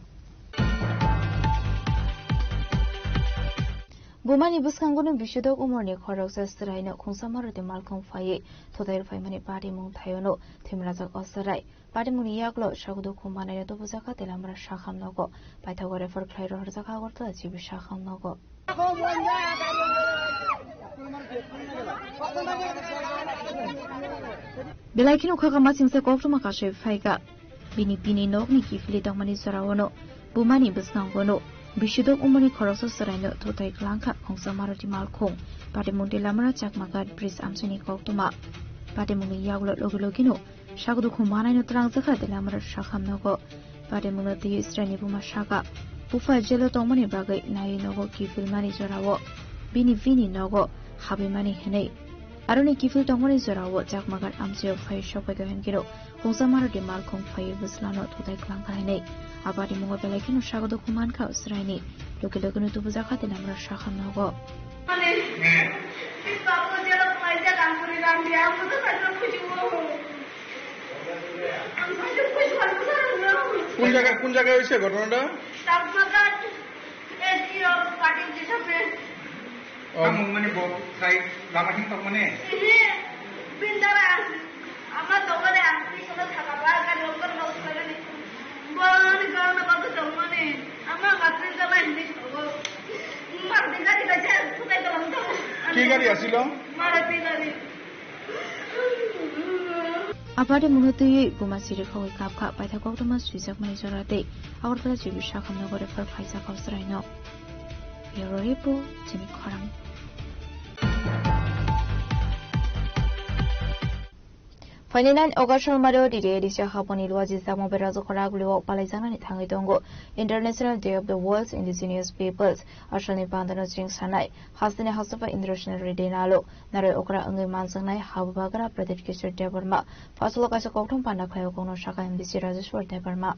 Bumani buskangono bishodok umorni khorok sastrai khungsamarode malkhong phai thodair phaimani party mung thayono thimrajak osarai party mung yaklo shagudo khumane to bujaka telamra shakham nogo paithago refer khlairo harjaka gorto achibi shakham nogo Belaikin ukhaga masingse koftuma kashe phaiga bini nokni kifli dangmani sarawono bumani buskangono Bishudok umani khorokso saraino thotai klangkha khongsa maroti malkhong patimungti lamra chakmagat bridge amsini koktuma patimungi yaglo logilogino shagdu khumanaino trangjaka delamra shakhamnogo patimungno ti strani buma shaka bufa jelo tongmani bagai nai nogo kifilmani jorawo bini nogo habimani henei aroni kifil tongmani jorawo chakmagat amsio phai shokodo hengiro khongsa maroti malkhong phai buslano thotai klangkha henei Abadi mungo belakino shagodo kuman ka usraini loke no tubuza khate namra shakham nogo ane babu jelo maija kampuri ram dia amu to kadro khujibo amko kuch bol কোন জায়গায় হইছে ঘটনাটা তাপমাত্রা SEO party হিসাবে মানে side লামাটি তো মানে বিন্দারা আমার দোকানে আসি সব থাকা বারকার লোকের বস করে Bani karena bagus teman ni, ama ngatrin sama ini. Marti kali baca, sudah dalam tahu. Tiga dia silo. Marti kali. Abadi menutui bumasiri kawai kapka, pada waktu mas sujak menjorate, awal telah jadi syakam negara perfaisa kau seraino. Bureau Report, Jimmy Korang. Fainan August Maro di edisi Haponi Luaji Samo Berazo Koraglu Palazana Tangi Dongo International Day of the World's Indigenous Peoples Ashani Pandano Jing Sanai Hasane Hasafa International Redinalo Nare Okra Angi Mansanai Habagara Pradesh Kisher Debarma Fasoloka Sokotum Panakayo Kono Shaka MBC Rajeshwar Debarma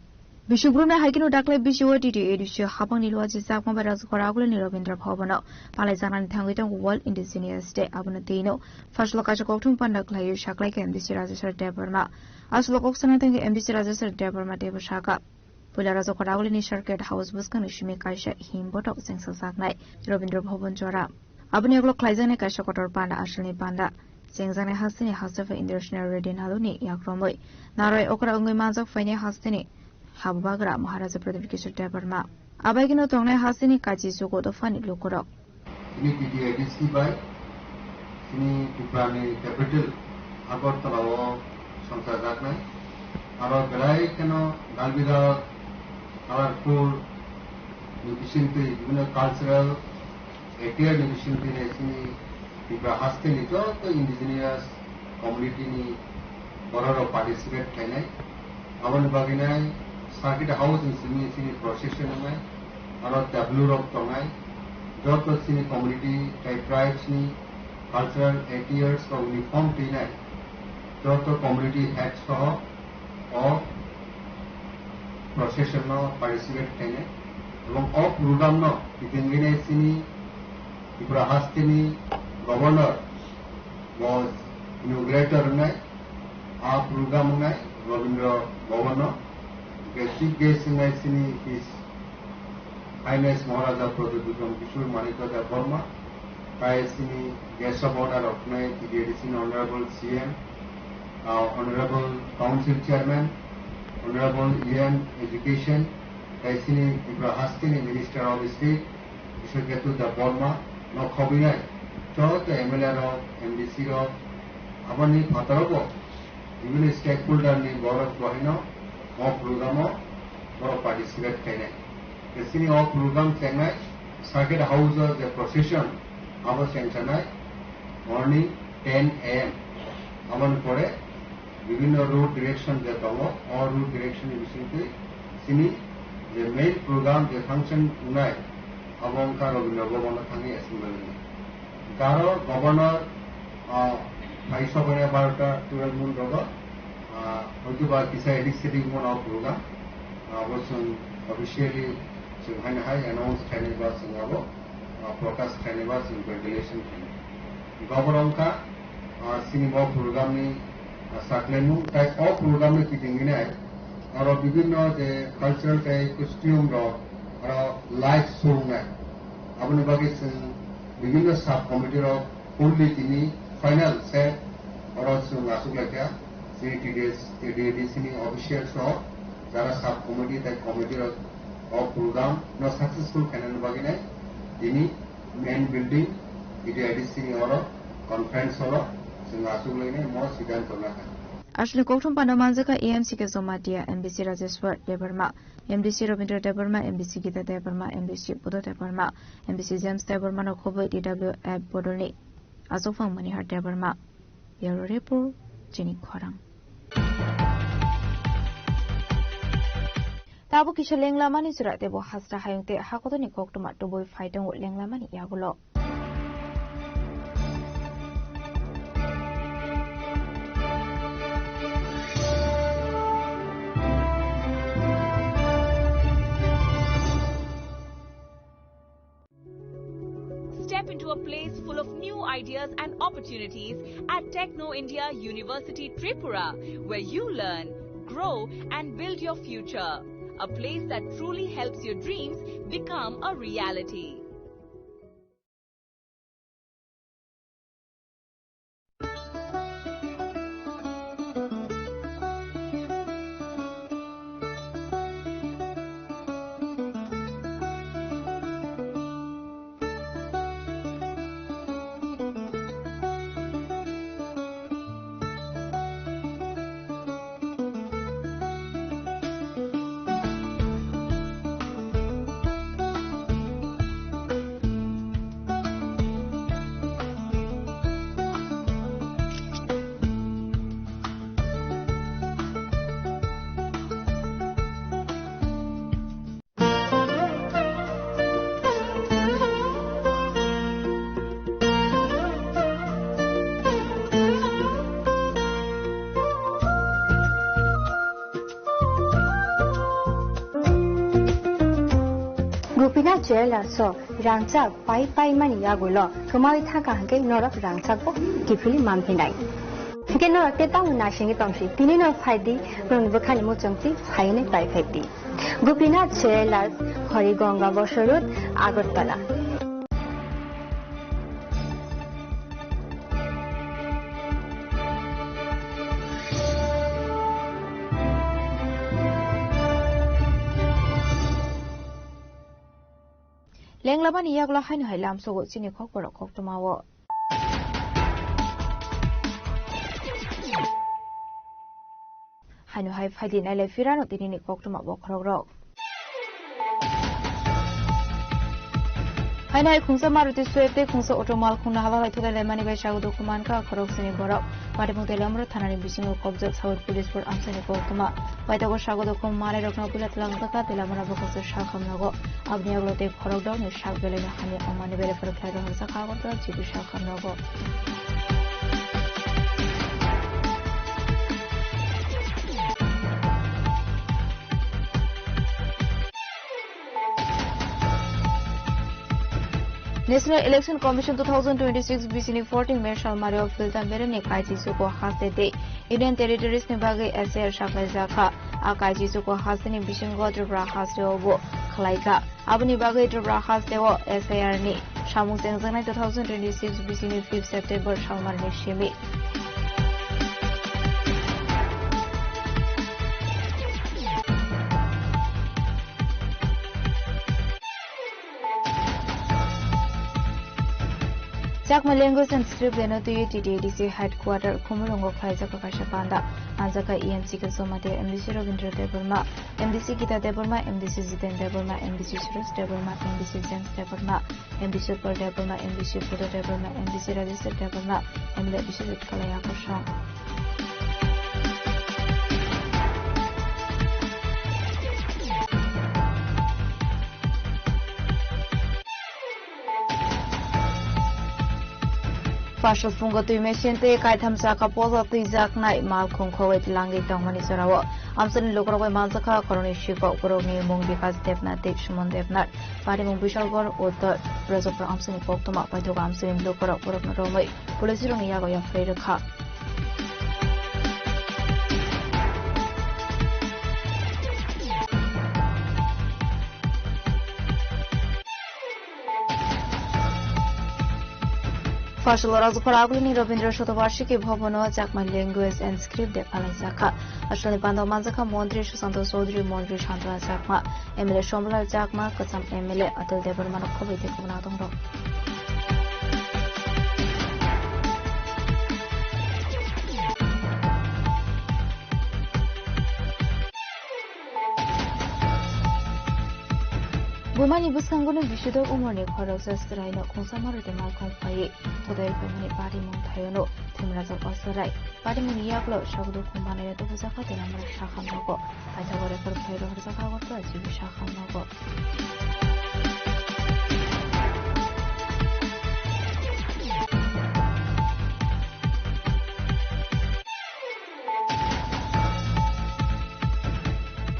Bishubruna Hakino Dakle Bishu di edisi Haponi Luaji Samo Berazo Koraglu Nirobindra Pavano Palazana Tangi Dongo World Indigenous Day Abunatino Fasoloka Sokotum Panakayo Shaklai MBC Rajeshwar Debarma Aslokok Sanatang MBC Rajeshwar Debarma Devashaka Pularazo Koraglu ni Circuit House Buskan Shimi Kaisha Himboto Singsa Saknai Robindra Bhavan Jora Abneglo Klaizane Kaisha Kotor Panda Ashani Panda Singzane Hasini Hasafa International Redinaluni Yakromoi Naroi Okra Ungi Manzok Fine Hastini Habagra Maharaja Pradesh Debarma Abagino Tongne Hasini Kaji Sugo the Fani Lukorok Ini PDIDC by ini Tuprani Capital Agartala Samsa Zaknai Our Belai Kano Galbida our poor nutrition cultural attire nutrition nesini Tibra Haste Nito the indigenous community ni Bororo participate Kenai Avan Baginai Circuit House in Sini procession में और W rock तोंगाई जो तो सिनी community tribes ni cultural attires और uniform टीना जो तो community heads को और procession में participate करेंगे এবং of program में इतने सिनी इब्रा हास्तिनी governor was inaugurator में आ program में Robindra governor chief guest in His Highness Maharaja Pradip Kishore Manikada Burma, Sini guest of honor of night, Honorable CM, Honorable Council Chairman, Honorable EM Education, Sini Ibrahastini Minister of State, Ishiketu the Burma, no Kobinai, Chot the MLR, MDC, Abani Patarobo, even stakeholder named Borat Wahino, or Prugamo, or participate Kene. The city of Prugam Chennai, Circuit House of the procession, our Chennai, morning 10 a.m. Aman Pore, বিভিন্ন root direction যে পাবো or root direction বিষয়তে তিনি যে main program যে function Unai অবংকার Rabindra ভবনে থাকি assembly কারো গভর্নর ফাইসবনে 12টা 12 মুন রব হয়তো বা কিসা এডিসিটিভ মন অফ প্রোগ্রাম অবশ্য অফিশিয়ালি जोंहाय हाय अनाउंस थानेबा जोंहाबो प्रकाश थानेबा जों रेगुलेशन थाने गभर्नमेंटका सिनेमा प्रोग्रामनि साकलेनु ताई अ प्रोग्रामनि किदिंगिनाय आरो विभिन्न जे कल्चरल ताई कस्ट्यूम रो आरो लाइट शो नाय आबनि बागे जों विभिन्न सब कमिटि रो ओनलि तिनि फाइनल सेट आरो जों आसुगलाया सीटीडीएसनि ऑफिशियल शो যারা সাব কমিটি তাই কমিটির of program no successful canon bagine ini main building ide ADC oro conference oro singa asugleine mo sidan tona Ashli Koktum Panamanzaka AMC ke Somatia MBC Rajeshwar Debarma MDC Robindra Debarma MBC Gita Debarma MBC Budo Debarma MBC James Debarma no Kobo DW app Bodoni Azofang Manihar Debarma Bureau Report Jenny Korang Tabu kisha lenglamani surat debo hasra hayungte hakotoni koktuma tuboi faitong lenglamani yagulo. Step into a place full of new ideas and opportunities at Techno India University Tripura, where you learn, grow and build your future. A place that truly helps your dreams become a reality. Grupina jela so rangcha pai mani yagulo thumai thaka hanke norak rangcha ko kifili mampinai ke norak te tamu na singi tomsi tini no phaidi prong bukhani mo chongti phaine pai phedi Grupina jela Horigonga Bosorut Agartala Lenglaban iyagla hainu hailam sogo chini khok borok khok tumawo hainu hai phaidi nale firano tinini khok tuma bo khorogrok hainu hai khungsa maruti swift khungsa automal khungna hawa hai thudale mani bai sagu dokuman ka khorok sini borok Madamung Telamro Thanani Bisingo Kobja South Police for Amsani Kotuma Vaitago Shago Dokum Mare Rokno Pilat Langaka Telamana Bokos Shakamnago Abniaglote Korogdo Shak Belena Hani Amani Bele for Kaga Sakago Chibu Shakamnago National Election Commission 2026 Bisini 14 Marshal Mario Filta Merene Kaiji Suko Hasete Indian Territories Nibagi SR Shakai Zaka Akaiji Suko Hasini Bishingo Tribra Haseobo Klaika Abuni Bagai Tribra Haseo SAR Ni Shamu Sengzana 2026 Bisini 5 September Shalmar Nishimi Chakma language and script deno to TDDC headquarter Kumurongo Kaiza Kakasha Panda Anzaka EMC Kasomate MDC Ravindra Deburma MDC Gita Deburma MDC Ziten Deburma MDC Surus Deburma MDC James Deburma MDC Per Deburma MDC Pudo Deburma MDC Register Deburma MDC Kalaya Koshong Partial fungo tu machine te kai tham sa ka poza tu jak nai mal khong khowai tilangi tong mani sarawo amsan lokro koi man sakha koroni shiko koroni mong bikas depna te shumon depna pari mong bishal gor otor rezo pro amsan pok toma pai to amsan lokro korok na romai police rong ya go ya free kha Partial Razukaraglini Ravindra Shotovarshiki Bhobono Chakma Language and Script de Palaisaka Ashwani Pando Manzaka Mondri Shusanto Sodri Mondri Shantwa Chakma Emile Shomla Chakma Kasam Emile Atal Deburman Kobe de Kunatongro Bumani Buskangono Vishudo Umoni Korosa Straino Konsamara de Malcolm Faye Today Family Party Montayono Timraza Osarai Party Muniaklo Shagdu Kumbana to Busaka de Namra Shahamago Atawara for Pedro Zakago to Shahamago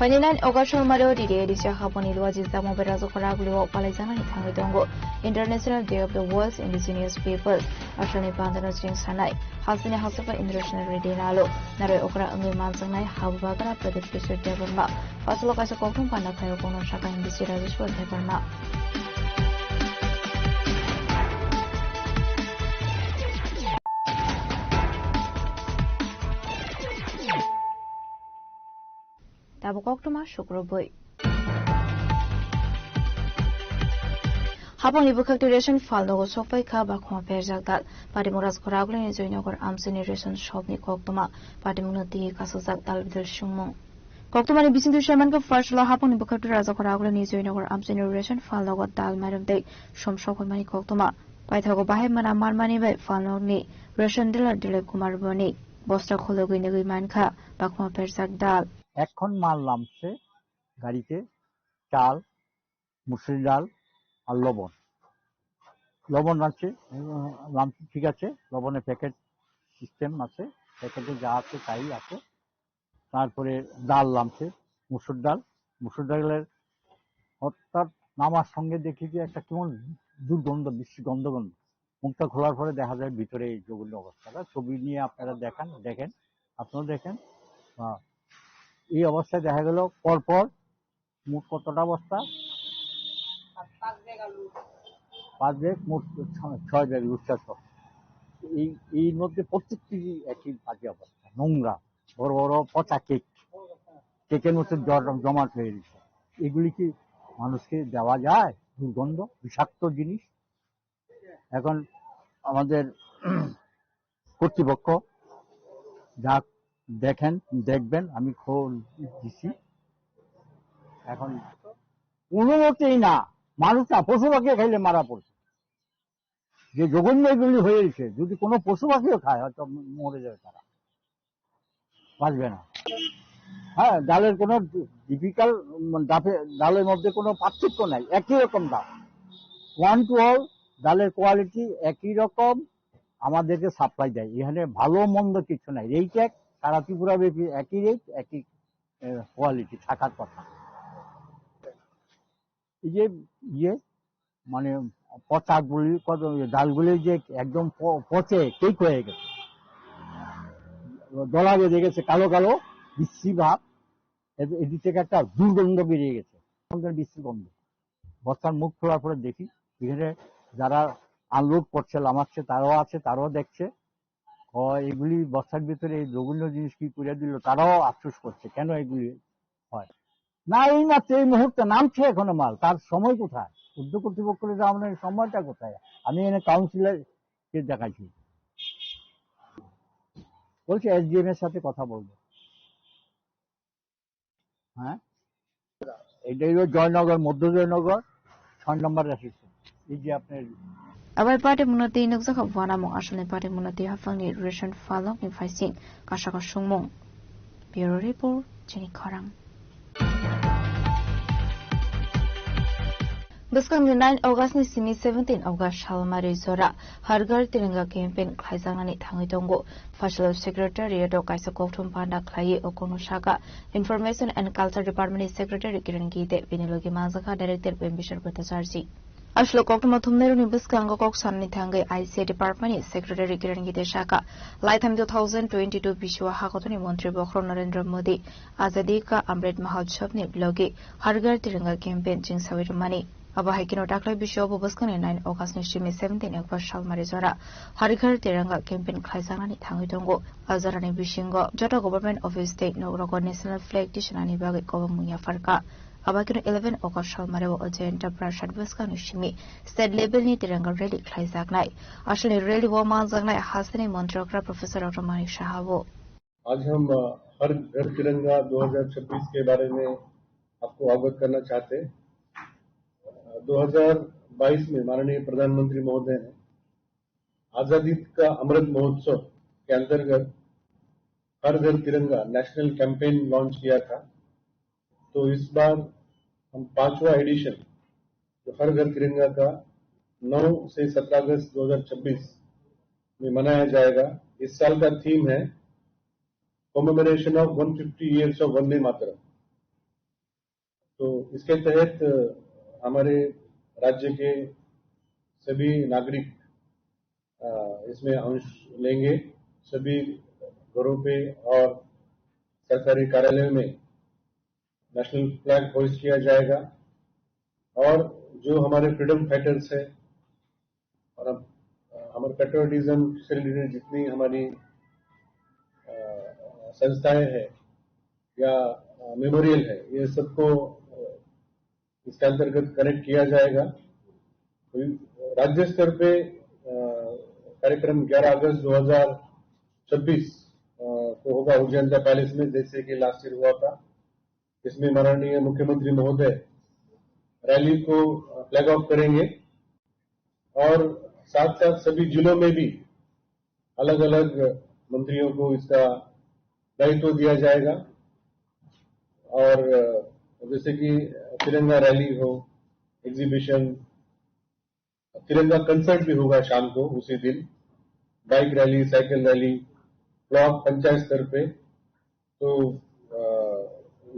Panilan Ogashor Maro Didia Haponi Lwajis Damo Berazo Karaglu Palazana Tangadongo International Day of the World's Indigenous Peoples Ashani Pandana Jing Sanai Hasina Hasafa International Redinalo Nare Okra Umi Mansanai Habagara Pradesh Fisher Deverma Fasolokasa Kokum Pandakayo Kono Shaka in the Sirajishwa Deverma Tabukokuma Shukroboi Hapon Ibukak duration Faldo Sofa Kaba Kuma Perzak Padimuras Koragli is Unogor Amsini Ration Shopni Koktuma Padimunati Kasazak Dalvidal Shumon Koktuma Bisindu Shaman first law Hapon Ibukak Razakoragli is Unogor Amsini Ration Faldo Dal Madam Day Shom Shokamani Koktuma Paitago Bahemana Marmani by Faloni Ration Dilla Dile Kumar Boni Bosta Kologi Manka Bakuma Perzak Dal এখন মাল নামছে গাড়িতে চাল মুসুর ডাল আর লবণ নামছে ঠিক আছে লবণের প্যাকেট সিস্টেম আছে প্যাকেটে যা আছে তাই আছে তারপরে ডাল নামছে মুসুর ডালের অর্থাৎ নামার সঙ্গে দেখি যে একটা কেমন দুর্গন্ধ বিশ্রী গন্ধ মুখটা খোলার পরে দেখা যায় ভিতরে এই জঘন্য অবস্থাটা ছবি নিয়ে আপনারা দেখেন আপনারা দেখেন এই অবস্থায় দেখা গেল পরপর মোট কতটা বস্তা 5 ব্যাগ মোট 6 ব্যাগ উচ্চাস এই মধ্যে প্রত্যেকটি একই বাজে অবস্থা নোংরা বড় বড় পচা কেকের মধ্যে জমাট হয়ে গেছে এগুলি কি মানুষকে দেওয়া যায় দুর্গন্ধ বিষাক্ত জিনিস এখন আমাদের কর্তৃপক্ষ যা দেখবেন আমি খোঁজ দিছি এখন কোনো মতেই না মানুষ না পশু পাখি খাইলে মারা পড়ছে যে জঘন্য এগুলি হয়েছে যদি কোনো পশু পাখিও খায় হয়তো মরে যাবে তারা বাঁচবে না হ্যাঁ ডালের কোনো ডিফিকাল্ট ডালের মধ্যে কোনো পার্থক্য নাই একই রকম দাম 1 to all ডালের কোয়ালিটি একই রকম আমাদেরকে সাপ্লাই দেয় এখানে ভালো মন্দ কিছু নাই রেট এক সারা ত্রিপুরা ব্যাপী একই রেট একই কোয়ালিটি থাকার কথা এই যে মানে পচাগুলি ডালগুলি যে একদম পচে কেক হয়ে গেছে দলা বেঁধে গেছে কালো কালো বিশ্রী ভাব এদিক থেকে একটা দুর্গন্ধ বেরিয়ে গেছে বিশ্রী গন্ধ বস্তার মুখ খোলার পরে দেখি এখানে যারা আনলোড করছে লামাচ্ছে তারাও আছে তারাও দেখছে এগুলি বস্তার ভিতরে এই জঘন্য জিনিস কি করে দিল তারাও আফসোস করছে কেন এগুলি হয় না এই মাত্র এই মুহূর্তে নামছে এখনো মাল তার সময় কোথায় উদ্যোগ কর্তৃপক্ষের আমাদের সময়টা কোথায় আমি এখানে কাউন্সিলর কে দেখাইছি বলছে এসডিএম এর সাথে কথা বলবো হ্যাঁ এটাই হলো জয়নগর মধ্য জয়নগর 6 নম্বর রেসিডেন্ট এই যে আপনার Abai party munati nukza ka wana mo asani party munati hafang ni ration falong ni faising kasaka sungmong. Bureau report Jenny Kharang. Biskam 9 August ni simi 17 August Shalmari Zora Hargar Tiringa campaign khaisangani thangi tongo Fashalo Secretary do kaisa kokthum panda khlai okono shaka Information and Culture Department Secretary Kiran Gite Binilogi Mazaka Director Bembishar Bhattacharjee Ashlo kokthum thumneru ni biskanga kok sanni thangai ICA Department Secretary Kiran Gite shaka Laitham 2022 Bishwa Hakotoni Montri Bokhro Narendra Modi Azadi ka Amrit Mahotsav ni blogi Hargar Tiringa campaign jingsawir mani Abahai kino taklai bisho bubuskani 9 August ni shimi 17 August Shalmari Zora Hargar Tiranga campaign khlaisangani thangi tongo Azarani bishingo Jota Government Office State Nogrogo National Flag Tishanani bagi Kobamunya Farka Abahai kino 11 August Shalmari wo Ajayanta Prashad buskani shimi State level ni Tiranga rally khlaisagnai Ashani rally wo manzagnai Hasani Montrokra Professor Dr. Manik Shahavo आज हम हर घर तिरंगा 2026 के बारे में आपको अवगत करना चाहते हैं 2022 में माननीय प्रधानमंत्री महोदय ने आजादी का अमृत महोत्सव के अंतर्गत हर घर तिरंगा नेशनल कैंपेन लॉन्च किया था तो इस बार हम 5वां एडिशन जो हर घर तिरंगा का 9 से 17 अगस्त 2026 में मनाया जाएगा इस साल का थीम है commemoration of 150 years of Vande मातरम तो इसके तहत हमारे राज्य के सभी नागरिक इसमें अंश लेंगे सभी घरों पे और सरकारी कार्यालयों में नेशनल फ्लैग होइस्ट किया जाएगा और जो हमारे फ्रीडम फाइटर्स है और हमारे पेट्रियोटिज्म से रिलेटेड जितनी हमारी संस्थाएं हैं या मेमोरियल है ये सबको इसके अंतर्गत कनेक्ट किया जाएगा राज्य स्तर पे कार्यक्रम 11 अगस्त 2026 को होगा उज्जैन पैलेस में जैसे कि लास्ट ईयर हुआ था इसमें माननीय मुख्यमंत्री महोदय रैली को फ्लैग ऑफ करेंगे और साथ साथ सभी जिलों में भी अलग अलग मंत्रियों को इसका दायित्व दिया जाएगा और जैसे कि तिरंगा रैली हो एग्जीबिशन तिरंगा कंसर्ट भी होगा शाम को उसी दिन bike rally cycle rally block panchayat स्तर पे तो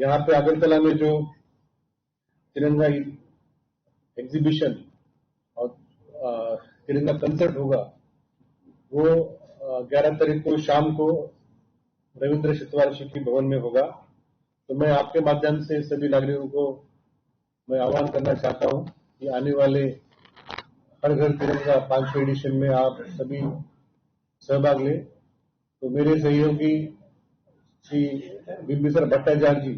यहाँ पे अगरतला में जो तिरंगा एग्जीबिशन और तिरंगा कंसर्ट होगा वो 11 तारीख को शाम को रविंद्र शतवार्षिकी भवन में होगा तो मैं आपके माध्यम से सभी नागरिकों को मैं आह्वान करना चाहता हूं कि आने वाले हर घर तिरंगा 5वें एडिशन में आप सभी सहभाग लें तो मेरे सहयोगी श्री बिंबिसर भट्टाचार्य जी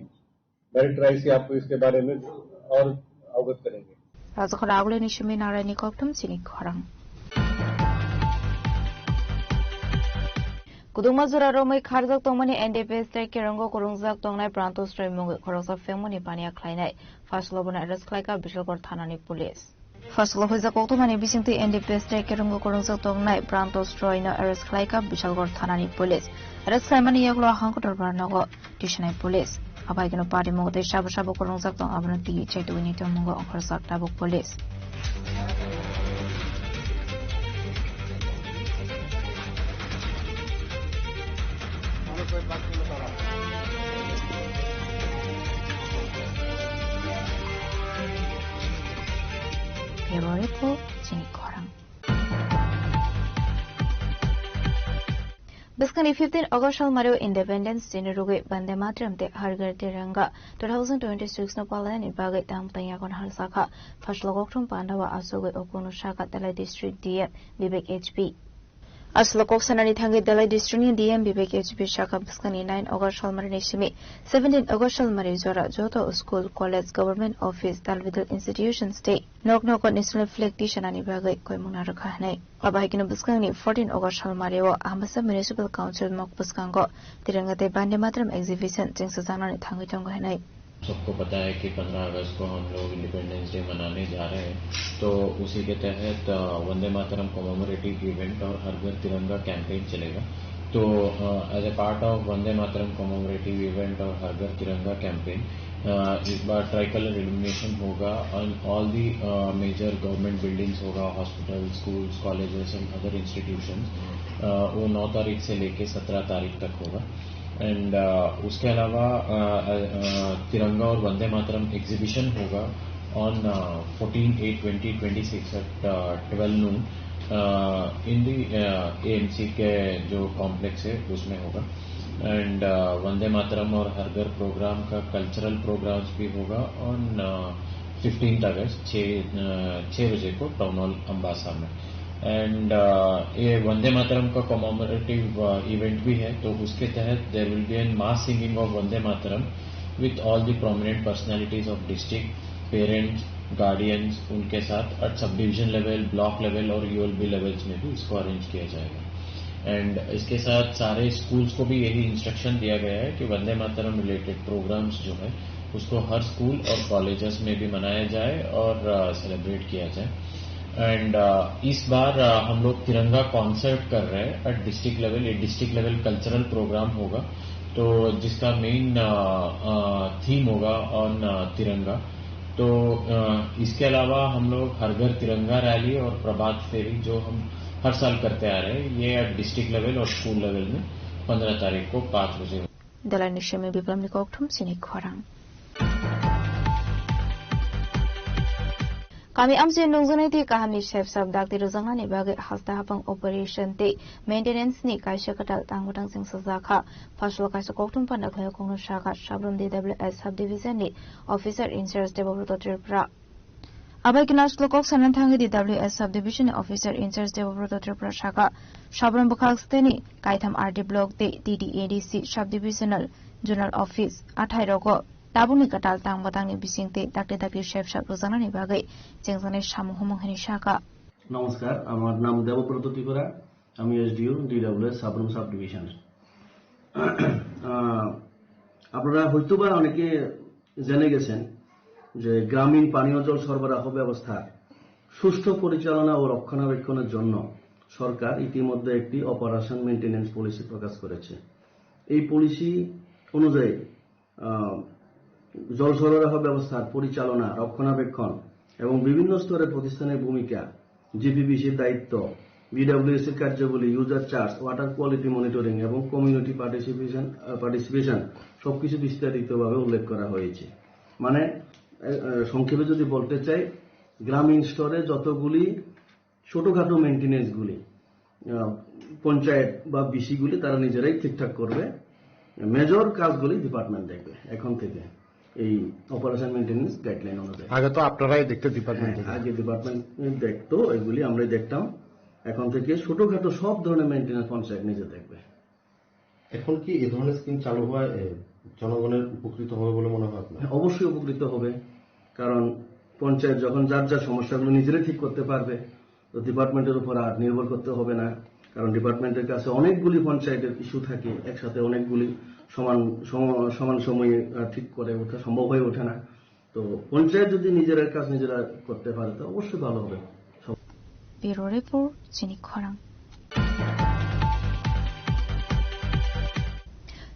डायरेक्टर आईसी आपको इसके बारे में और अवगत करेंगे राजखरागले निशमी नारायणी कोक्तम सिनी Kharang Kuduma zura romai kharjak tongmani NDPS trai kerango kurungjak tongnai Prantos trai mungi khoroksa femoni pania khlainai faslobona arrest khlaika Bishalgor thanani police Faslo hoiza koktomani bisingti NDPS trai kerango kurungjak tongnai Prantos trai na arrest khlaika Bishalgor thanani police arrest khlaimani yaklo hangkotor barnago tishanai police abai kino party mongte shabu kurungjak tong abna ti chaitwini tomongo khorsak tabuk police Bureau report Jenny Kharang. Biskani 15 August Shalmari Independence Day rugi Bande Mataram te Hargar Tiranga 2026 no palani bagai tam tanya kon harsaka Fashlogoktum Pandawa Asogai Okuno Shaka Tala District DM Vivek HP Aslokok sanani thangi Dalai District ni DM Bibek HB Shaka Biskani 9 August Shalmari Nishimi 17 August Shalmari Zora Joto School College Government Office Dalvidal Institution State Nok National Flag Tishanani Bagai Koimuna Rakahne Abahikino Biskani 14 August Shalmari wa Ahmasa Municipal Council Mok Biskango Tirangate Bande Matram Exhibition Jingsazana Thangi Tongo Hanai सबको पता है कि 15 अगस्त को हम लोग independence day मनाने जा रहे हैं तो उसी के तहत वंदे मातरम कॉमेमोरेटिव इवेंट और हर घर तिरंगा कैंपेन चलेगा तो as a part of Vande Mataram commemorative event और हर घर तिरंगा कैंपेन इस बार ट्राई कलर इल्यूमिनेशन होगा on all the major government buildings होगा hospital schools colleges and other institutions वो 9 तारीख से लेके 17 तारीख तक होगा एंड उसके अलावा तिरंगा और वंदे मातरम एग्जीबिशन होगा on 14/8/2026 at 12 noon in the AMC के जो कॉम्प्लेक्स है उसमें होगा एंड वंदे मातरम और हर घर प्रोग्राम का कल्चरल प्रोग्राम्स भी होगा ऑन 15 अगस्त 6 बजे को टाउन हॉल अम्बासा में एंड ये वंदे मातरम का कॉमेमोरेटिव इवेंट भी है तो उसके तहत there will be an mass singing of Vande Mataram with all the prominent personalities of district parents guardians उनके साथ at sub division level block level और ULB लेवल्स में भी इसको अरेंज किया जाएगा एंड इसके साथ सारे स्कूल्स को भी यही इंस्ट्रक्शन दिया गया है कि वंदे मातरम रिलेटेड प्रोग्राम्स जो है उसको हर स्कूल और कॉलेजेस में भी मनाया जाए और सेलिब्रेट किया जाए एंड इस बार हम लोग तिरंगा कॉन्सर्ट कर रहे हैं एट डिस्ट्रिक्ट लेवल ये डिस्ट्रिक्ट लेवल कल्चरल प्रोग्राम होगा तो जिसका मेन थीम होगा ऑन तिरंगा तो इसके अलावा हम लोग हर घर तिरंगा रैली और प्रभात फेरी जो हम हर साल करते आ रहे हैं ये एट डिस्ट्रिक्ट लेवल और स्कूल लेवल में 15 तारीख को 5 बजे दलानिशे में विप्लव निकोक्थुम सिने खोरांग Kami amsi nungzunai ti kahami chef sab dakti rozanga ni bagai hasta hapang operation ti maintenance ni kaisha katal tangutang sing sazakha phaslo kaisa koktum pan akhaya kongno shaka Shabrum DWS subdivision ni officer in charge Debabrata Tripura abai kinas lokok sanan thangi DWS subdivision officer in charge Debabrata Tripura shaka Shabrum bukhakste ni kaitham RD block ti TDADC subdivisional journal office 28 rogo Tabuni katal tang batang ni bisingte dakti chef shop rozana ni bagai jengzane samuhumong hani shaka নমস্কার আমার নাম দেবব্রত ত্রিপুরা আমি SDO DWS Sabroom sub division আপনারা হয়তোবা অনেকে জেনে গেছেন যে গ্রামীণ পানীয় জল সরবরাহ ব্যবস্থার সুষ্ঠু পরিচালনা ও রক্ষণাবেক্ষণের জন্য সরকার ইতিমধ্যে একটি অপারেশন মেইনটেনেন্স পলিসি প্রকাশ করেছে এই পলিসি অনুযায়ী জল সরবরাহ ব্যবস্থার পরিচালনা রক্ষণাবেক্ষণ এবং বিভিন্ন স্তরের প্রতিষ্ঠানের ভূমিকা জিপিবিসির দায়িত্ব বিডব্লিউএস এর কার্যাবলী user charge water quality monitoring এবং কমিউনিটি পার্টিসিপেশন সবকিছু বিস্তারিতভাবে উল্লেখ করা হয়েছে মানে সংক্ষেপে যদি বলতে চাই গ্রামীণ স্তরে যতগুলি ছোটখাটো মেইনটেনেন্সগুলি পঞ্চায়েত বা বিসিগুলি তারা নিজেরাই ঠিকঠাক করবে মেজর কাজগুলি ডিপার্টমেন্ট দেখবে এখন থেকে এই অপারেশন মেইনটেনেন্স গাইডলাইন অনুযায়ী আগে তো আপনারাই দেখতে ডিপার্টমেন্ট আগে ডিপার্টমেন্ট দেখতো এগুলি আমরাই দেখতাম এখন থেকে ছোটখাটো সব ধরনের মেইনটেনেন্স পঞ্চায়েত নিজে দেখবে এখন কি এই ধরনের স্কিম চালু হয় জনগণের উপকৃত হবে বলে মনে হয় আপনার অবশ্যই উপকৃত হবে কারণ পঞ্চায়েত যখন যার যার সমস্যাগুলো নিজেরাই ঠিক করতে পারবে তো ডিপার্টমেন্টের উপর আর নির্ভর করতে হবে না কারণ ডিপার্টমেন্টের কাছে অনেকগুলি পঞ্চায়েতের ইস্যু থাকে একসাথে অনেকগুলি সমান সময়ে ঠিক করে ওঠা সম্ভব হয়ে ওঠে না তো পঞ্চায়েত যদি নিজের কাজ নিজেরা করতে পারে তো অবশ্যই ভালো হবে ব্যুরো রিপোর্ট চিনি খরাং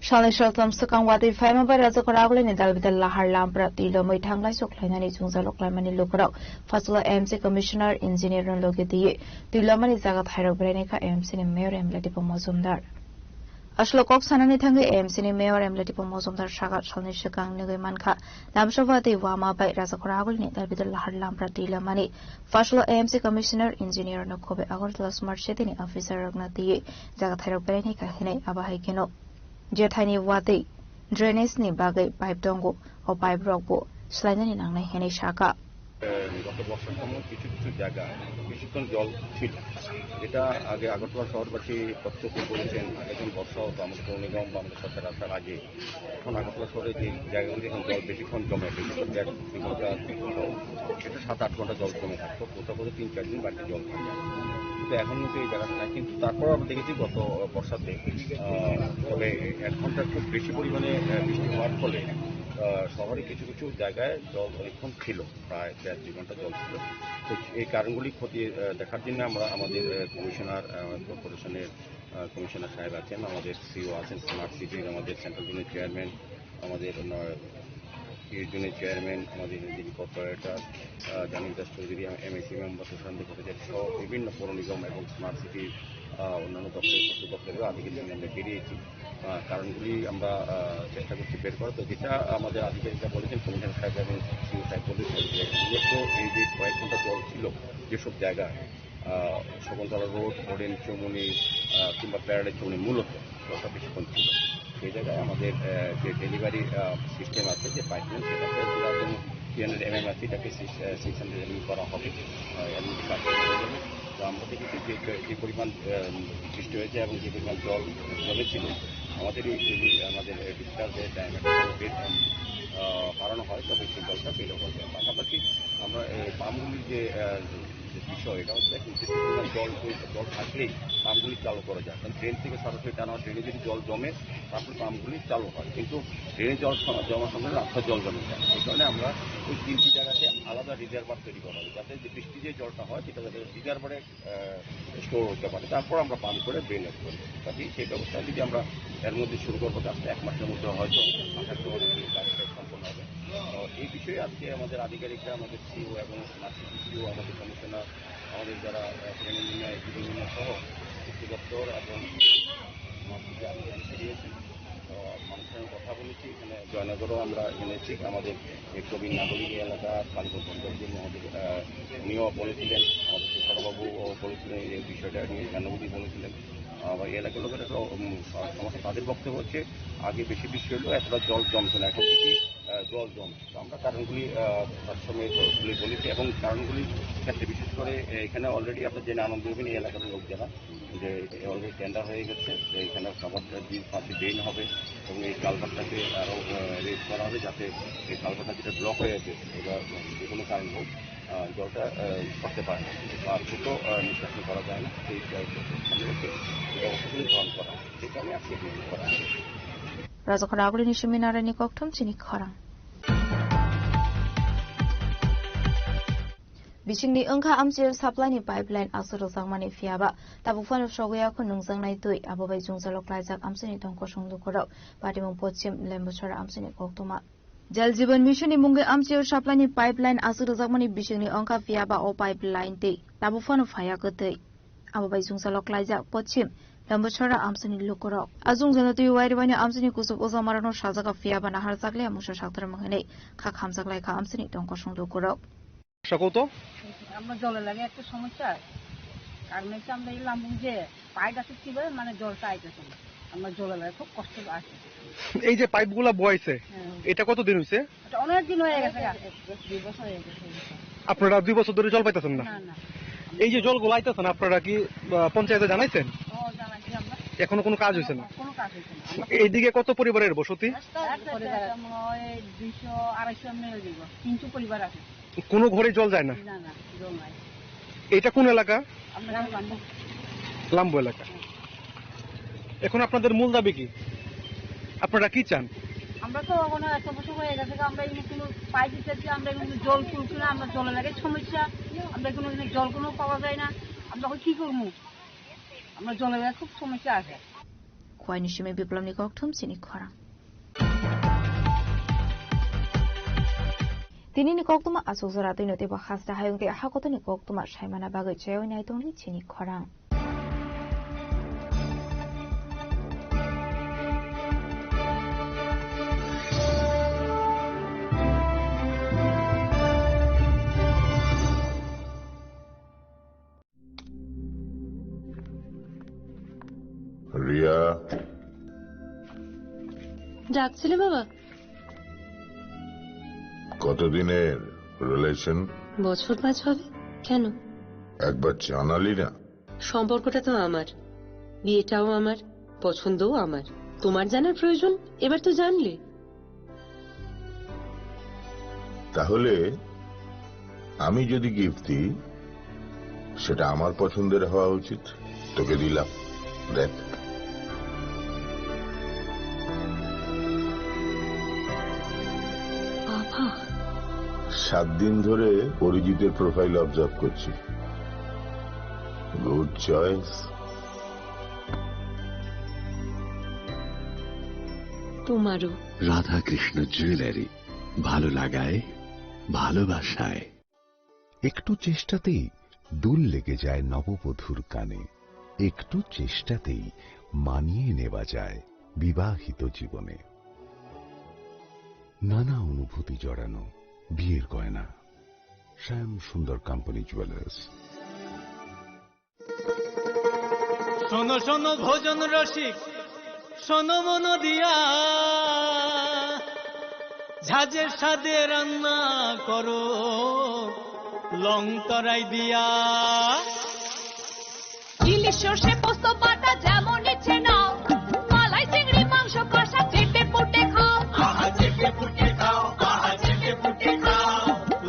Shalishal Sukang Wati Fama by Razakaragli in Dalvita Lahar Lampra, Tilo Moitanglai Soklani Zunzaloklamani Lukrao, Fasula MC Commissioner, Engineer and Logiti, Tilomani Zagat Hyrobrenica, MC Mayor Embletipo Mozumdar. Ashlokok Sananitangi, MC Mayor Embletipo Mozumdar Shagat Shalishakang Nugimanka, Lamshavati Wama by Razakaragli in Dalvita Lahar Lampra, Tilomani, Fasula MC Commissioner, Engineer and Kobe Agortla Smart Shetini Officer Ragnati, Zagat Hyrobrenica, Hine Abahikino. Jethani wati drainage ni bagai pipe dongo o pipe rock bo slide ni nang na hene shaka গত বর্ষার সময় কিছু কিছু জায়গা বেশিক্ষণ জল ছিল, যেটা আগে আগরতলা শহরবাসী প্রত্যক্ষ করেছেন। আগে যখন বর্ষা হতো আমাদের পৌর নিগম বা আমাদের সরকার আসার আগে, এখন আগরতলা শহরে যে জায়গাগুলি এখন জল বেশিক্ষণ জমে, বেশিক্ষণ 1.5 ঘন্টা সেটা 7-8 ঘন্টা জল জমে থাকতো, কোথাও কোথাও 3-4 দিন বাড়িতে জল থাকে। কিন্তু এখন কিন্তু এই জায়গাটা নাই। কিন্তু তারপর আমরা দেখেছি গত বর্ষাতে তবে 1 ঘন্টার খুব বেশি পরিমাণে বৃষ্টি হওয়ার ফলে শহরে কিছু কিছু জায়গায় জল অনেকক্ষণ ছিল, প্রায় 1.5-2 ঘন্টা জল ছিল। তো এই কারণগুলি খতিয়ে দেখার জন্য আমরা আমাদের কমিশনার, কর্পোরেশনের কমিশনার সাহেব আছেন, আমাদের সিও আছেন স্মার্ট সিটির, আমাদের সেন্ট্রাল জোনের চেয়ারম্যান, আমাদের ইউনিয়নের চেয়ারম্যান, আমাদের যিনি corporator Jamil Das Chowdhury, MAC member Sushanta Bhattacharya সহ বিভিন্ন পৌর নিগম এবং স্মার্ট সিটির অন্যান্য দপ্তরেরও আধিকারিক আমরা বেরিয়েছি। কারণগুলি আমরা চেষ্টা করছি বের করা। তো যেটা আমাদের আধিকারিকরা বলেছেন, কমিশনার সাহেব এবং সিও সাহেব বলেছেন যে মূলত এই যে কয়েক ঘন্টা জল ছিল যেসব জায়গায় শকুন্তলা রোড, হরেন চৌমুনি কিংবা প্যারাডাইজ চৌমুনি মূলত জলটা বেশিক্ষণ ছিল, সেই জায়গায় আমাদের যে ডেলিভারি সিস্টেম আছে, যে পাইপলাইন, সেটাকে 300 mm আছে, এটাকে 600 mm করা হবে। এর মধ্যে কাজ হয়ে যাবে। তো আমরা দেখেছি যে পরিমাণ বৃষ্টি হয়েছে এবং যে পরিমাণ জল জমেছিল, আমাদের আমাদের ডিসচার্জের ডায়ামিটার বাড়ানো হয়, তবে সেই জলটা বেরো হবে। পাশাপাশি আমরা পাম্পগুলির যে বিষয়, এটা হচ্ছে নির্দিষ্ট পরিমাণ জল থাকলেই পাম্পগুলি চালু করা যায়। কারণ ড্রেন থেকে সরাসরি টানা, ড্রেনে যদি জল জমে তারপরে পাম্পগুলি চালু হয়, কিন্তু ড্রেনে জল জমার সঙ্গে রাস্তার জল জমে যায়। এই কারণে আমরা ওই 3টি জায়গাতে আলাদা রিজার্ভার তৈরি করা হবে, যাতে যে বৃষ্টি যে জলটা হয় সেটা যাতে রিজার্ভারে স্টোর হতে পারে, তারপর আমরা পাম্প করে ড্রেনেজ করি। কাজেই সেই ব্যবস্থা যদি আমরা এর মধ্যে শুরু করবো, কাজটা 1 মাসের মধ্যে হয়তো আশা করি কাজটা সম্পন্ন হবে। এই বিষয়ে আজকে আমাদের আধিকারিকরা, আমাদের সিও এবং সিও, আমাদের কমিশনার, আমাদের যারা ইঞ্জিনিয়ার সহ কৃষি দপ্তর এবং দিয়েছেন, মানুষের সঙ্গে কথা বলেছি। এখানে জয়নগরও আমরা এনেছি, আমাদের এই প্রবীণ নাগরিক এলাকা কালীপুর পঞ্চায়েত আমাদের উনিও বলেছিলেন, আমাদের তুষারবাবুও বলেছিলেন এই বিষয়টা নিয়ে, জ্ঞানবতী বলেছিলেন। আবার এই এলাকার লোকের একটা সমস্যা, তাদের বক্তব্য হচ্ছে আগে বেশি বৃষ্টি হলেও এতটা জল জমছে না, এখন থেকে জল জমছে। তো আমরা কারণগুলি তার সঙ্গে বলেছি এবং কারণগুলির ক্ষেত্রে বিশেষ করে এখানে অলরেডি আপনার জেনে আনন্দ হবেন, এই এলাকার লোক যারা, যে অলরেডি টেন্ডার হয়ে গেছে, যে এখানে খাবারটা 2-5 ড্রেন হবে এবং এই কালভারটাকে আরও রেজ করা হবে, যাতে এই কালভারটা যেটা ব্লক হয়ে আছে এবার যে কোনো কারণ হোক জলটা করতে পারে না বা দ্রুত নিষ্কাশন করা যায় না, সেই ব্যবস্থাগুলি গ্রহণ করা, সেই কারণে আজকে করা হবে। Razakora agulini seminara ni koktum sini khorang. Bisingni engkha amchil supply ni pipeline asuro sangmani fiaba tabu fan of shogya ko nungzang nai tui abobai jungzalok laijak amsini tongko songdu korau patimung pochim lembuchara amsini koktuma. Jal Jeevan Mission ni mungai amchil supply ni pipeline asuro sangmani bisingni engkha fiaba o pipeline ti tabu fan of haya ko tui abobai jungzalok laijak pochim lembuchara amsini lukorau azung janati wairibani amsini kusuk ozamarano shajaka fiaba nahar jakle amusha shaktar mangne kha khamjak laika amsini tongko songdu korau. সকতো আমরা জলের লাগে একটা সমস্যা, কারণ হচ্ছে আমরা এই লাম্বু যে পাইপ আছে কিভাবে মানে জলটা আইতেছে না, আমরা জলের লাগে খুব কষ্ট আছে। এই যে পাইপগুলা বয়াইছে এটা কতদিন হয়েছে? এটা অনেক দিন হয়ে গেছে, 2 বছর হয়ে গেছে। আপনারা 2 বছর ধরে জল পাইতেছেন না? না। এই যে জলগুলো আইতেছেন আপনারা কি পঞ্চায়েতে জানাইছেন? জানাইছি আমরা। এখনো কোনো কাজ হয়েছে না? কোনো কাজ হয়েছে না। এইদিকে কত পরিবারের বসতি? 200-250 মিলে দিব, 300 পরিবার আছে। কোনো ঘরে জল যায় না? না, জল নাই। এটা কোন এলাকা? আমরা লাম্বু এলাকা। এখন আপনাদের মূল দাবি কি? আপনারা কি চান? আমরা তো এখন 1 বছর হয়ে গেছে, আমরা এই কোনো পাইপ দিতেছি, আমরা এখানে জল তুলছি না, আমরা জলের লাগে সমস্যা, আমরা এখানে জল কোনো পাওয়া যায় না, আমরা কি করবো? আমরা জলের লাগে খুব সমস্যা আছে। Kwani shime biplom ni koktum sini khorang. Tini ni koktuma asuk zorati no tiba khasta hayung te hakoto ni koktuma shaimana bagai cheo ni aitong ni chini khorang. Riya ডাকছিলে বাবা? কতদিনের রিলেশন? বছর 5 হবে কেন? একবার জানালি না? সম্পর্কটা তো আমার, বিয়েটাও আমার, পছন্দও আমার। তোমার জানার প্রয়োজন এবার তো জানলে। তাহলে আমি যদি গিফট দিই সেটা আমার পছন্দের হওয়া উচিত। তোকে দিলাম, দেখ। বাবা, 7 দিন ধরে অরিজিতের প্রোফাইল অবজার্ভ করছি। Good choice. তোমারও। রাধাকৃষ্ণ জুয়েলারি, ভালো লাগায় ভালোবাসায়। একটু চেষ্টাতেই দুল লেগে যায় নববধূর কানে, একটু চেষ্টাতেই মানিয়ে নেওয়া যায় বিবাহিত জীবনে। নানা অনুভূতি জড়ানো বিয়ের গয়না। শ্যাম সুন্দর কোম্পানি জুয়েলার্স। শোনো শোনো ভোজন রসিক, শোনো মন দিয়া, ঝাঁঝের সাদে রান্না করো লং তরাই দিয়া। ইলিশ সর্ষে পোস্ত বাটা যেমন ইচ্ছে নাও, মালাই চিংড়ি মাংস কষা চেটে পুটে খাও, চেটে পুটে খাও, চেটে পুটে খাও।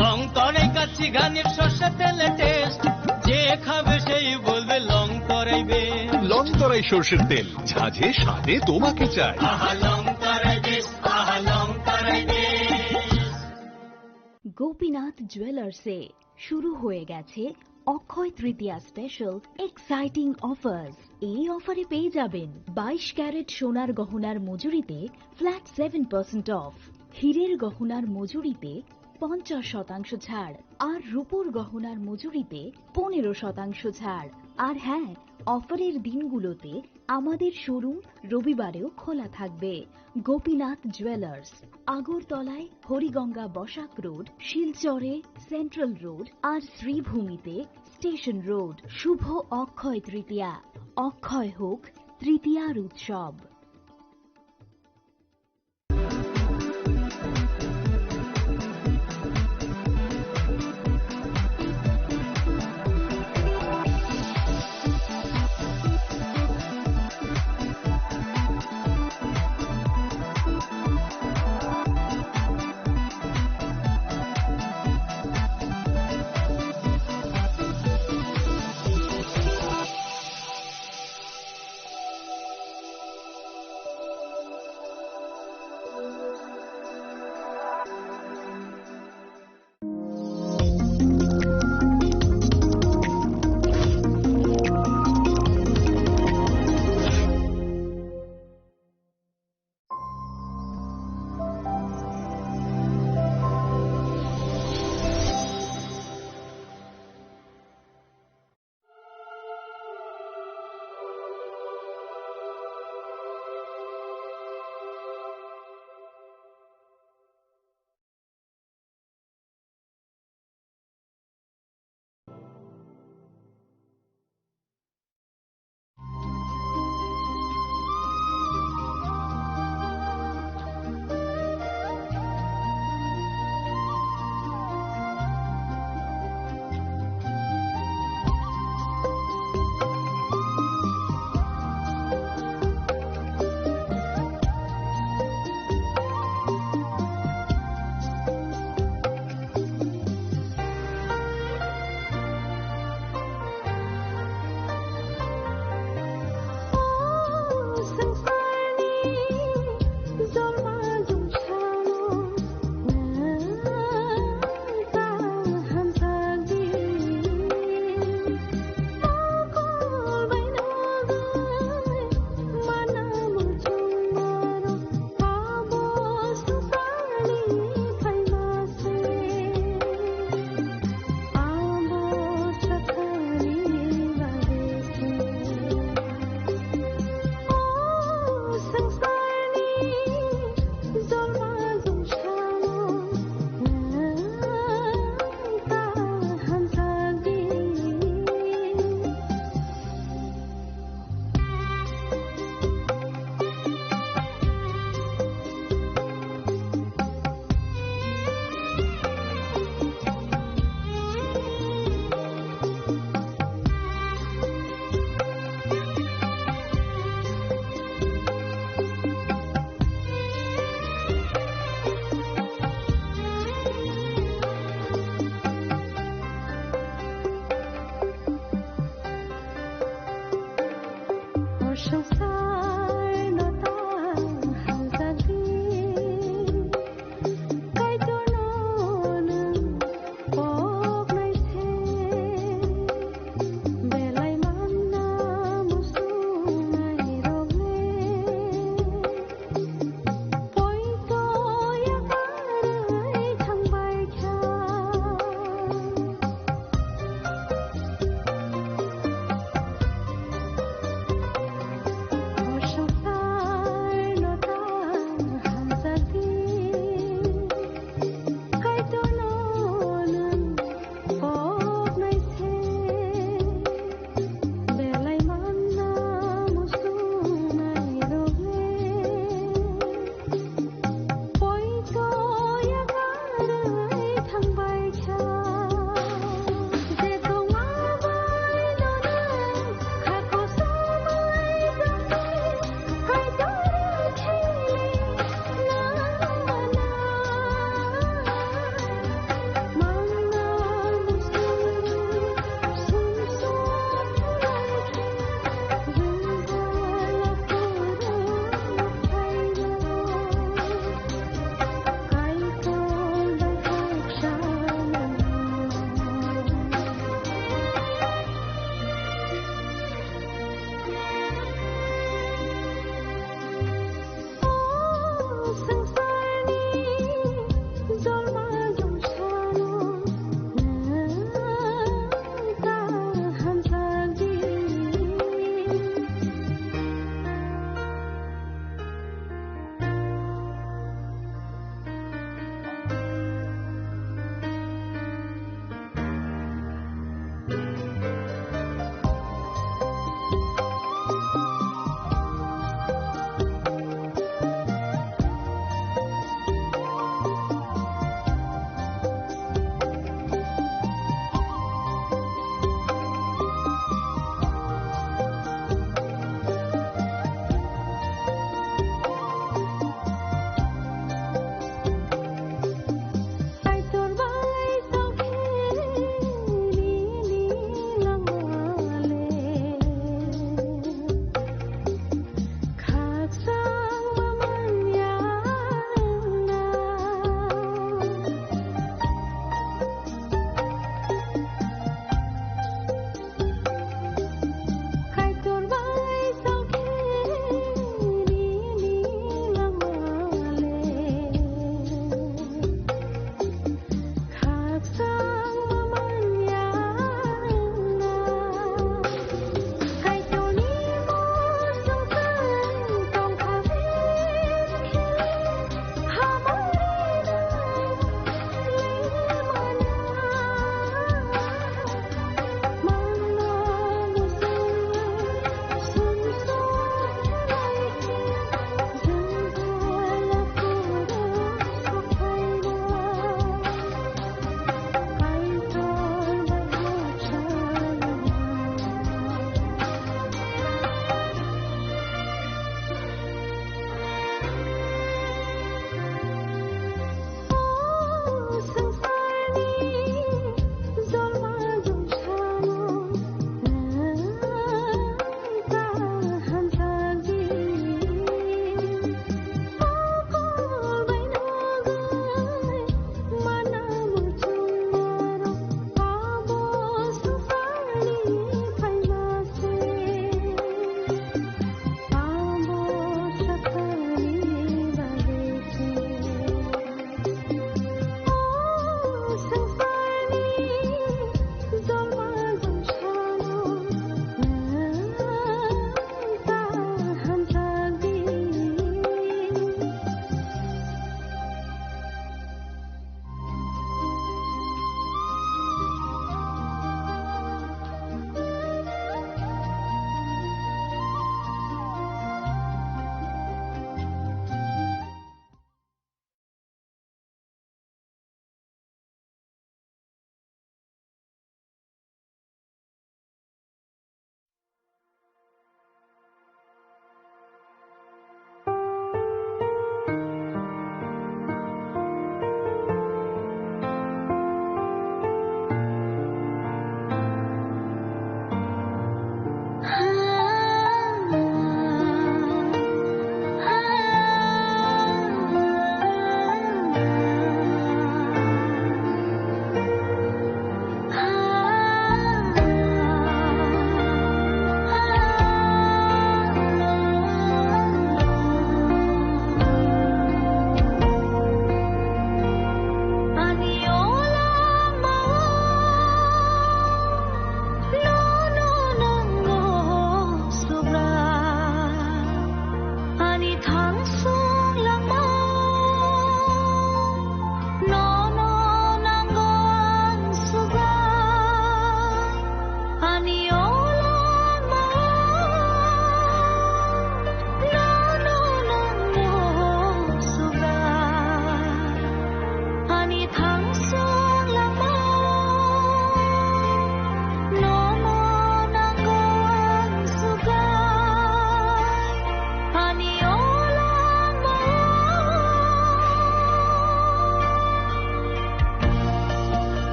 লং তরাই কাচ্চি ঘানির সর্ষে তেলে টেস্ট, যে খাবে সেই বলবে লং তরাই বেশ। লং তরাই সর্ষের তেল, ঝাঁঝে স্বাদে তোমাকে চাই। লং তরাই বেশ, লং তরাই বেশ। গোপীনাথ জুয়েলার্সে শুরু হয়ে গেছে Akshaya Tritiya special exciting offers. এই অফারে পেয়ে যাবেন 22 ক্যারেট সোনার গহনার মজুরিতে ফ্ল্যাট 7% অফ, হীরের গহনার মজুরিতে 50% ছাড়, আর রূপোর গহনার মজুরিতে 15% ছাড়। আর হ্যাঁ, অফারের দিনগুলোতে আমাদের শোরুম রবিবারেও খোলা থাকবে। গোপীনাথ জুয়েলার্স, আগরতলায় হরিগঙ্গা বসাক রোড, শিলচরে সেন্ট্রাল রোড, আর শ্রীভূমিতে স্টেশন রোড। শুভ অক্ষয় তৃতীয়া, অক্ষয় হোক তৃতীয়ার উৎসব।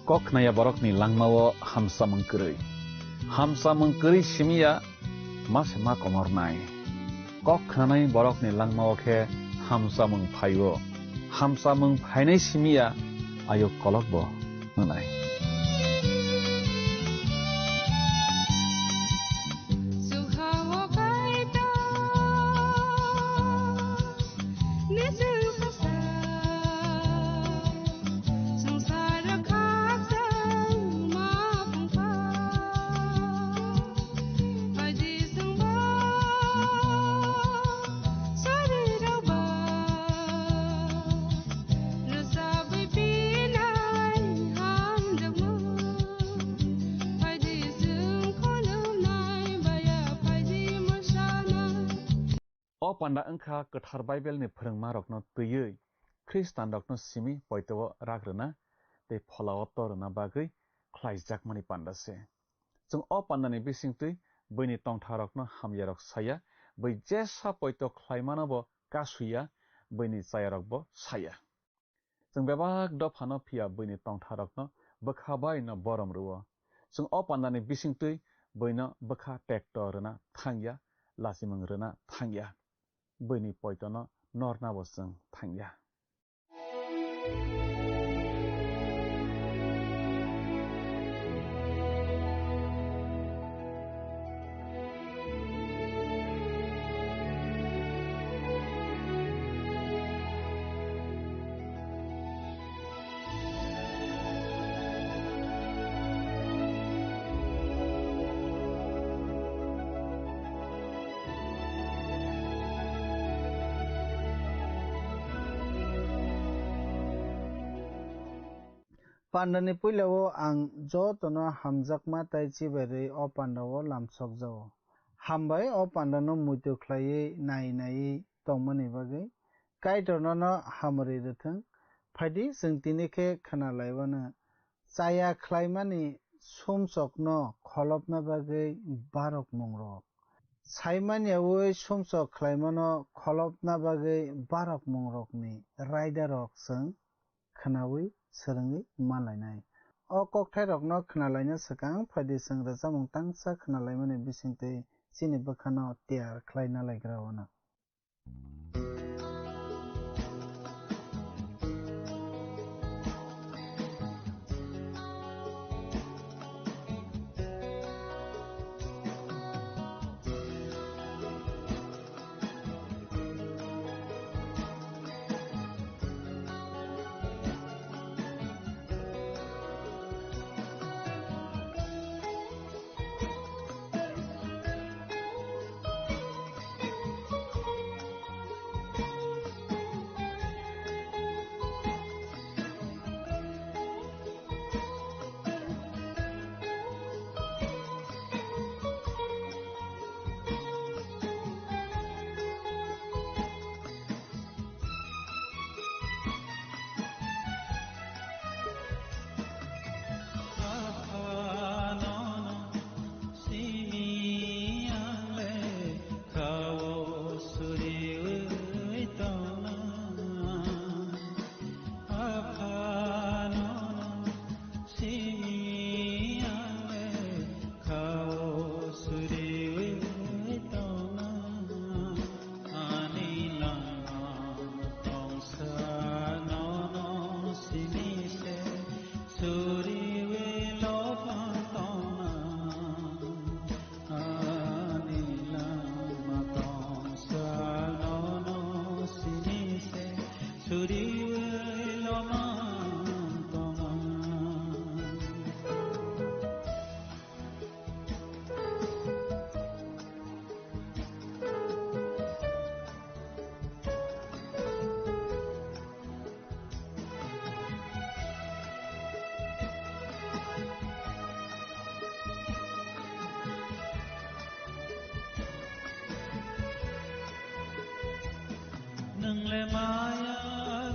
koknaya borokni langmao hamsa mangkuri simia mas ma komornai koknai borokni langmao khe hamsa mung phainai simia ayo kolokbo nanai panda engkha kethar Bible ni phorongma rokno tüyui Khristan rokno simi poito ragrona te pholao torna bagui khlaijak panda se chung o panda ni bisingtui bini tongtha rokno hamyarok saya bai jesa poito khlaimano bo kasuya bini chayarok bo saya chung bebak do phano phia bini tongtha rokno bokhabai no borom ruo chung o panda ni bisingtui bino bokha tractor na thangya lasimang rena thangya bini poitono norna bosang thangya Pandani puilao ang jotono hamjakma taichi beri o pandao lamsok jao. Hambai o pandano muito khlai nai tongmani bagi kaitorno no hamri rethang phaidi singtini khe khana laibana chaya khlaimani somsokno kholopna bagi barok mongrok saimani awoi somsok khlaimano kholopna bagi barok mongrokni raidarok sing khanawi serengi malainai o kokthai rokno khnalaina sakang phaidi sing rajamung tangsa khnalaimani bisingtei chini bakhano tiar khlaina laigrawana Nungle maya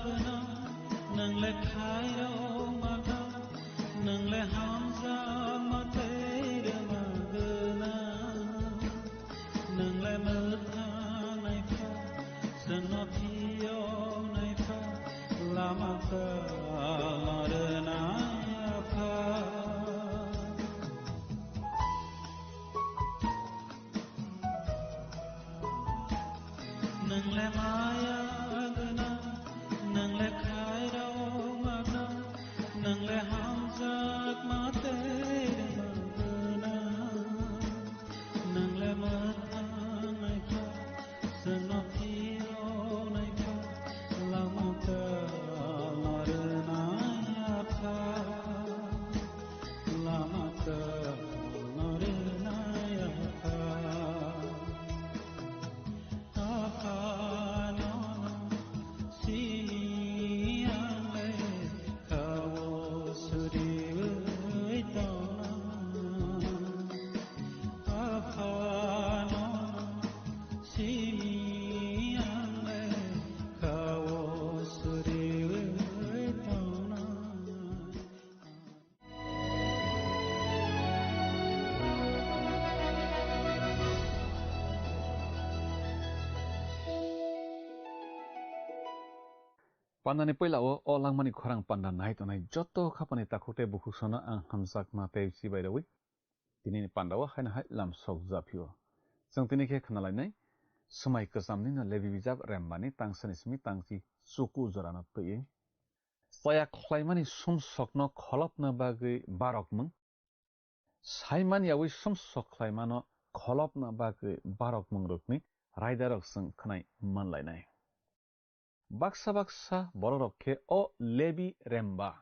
guna, nungle khayo mata, nungle hamza matere magna, nungle mutha naifa, sanothio naifa, lamaka marna yafa. Pandani Pilao, O Langmani Korang Pandan Night on a Joto Kapanitakote Bukusona and Hamzak Mate Si by the way. Tini Pandawa Hana Hat Lam Sok Zapio. Santinike Kanaline, Sumai Kasamnin, Levi Vizab Rambani, Tangsanismi, Tangsi, Suku Zorana Pay. Saya Klaimani Sum Sokno Kolopna Bagi Barokman. Simon Yawi Sum Sok Klaimano Kolopna Bagi Barokman Rukni, Rider of Sun Kanai Manline. Baksa Bororoke O Levi Remba.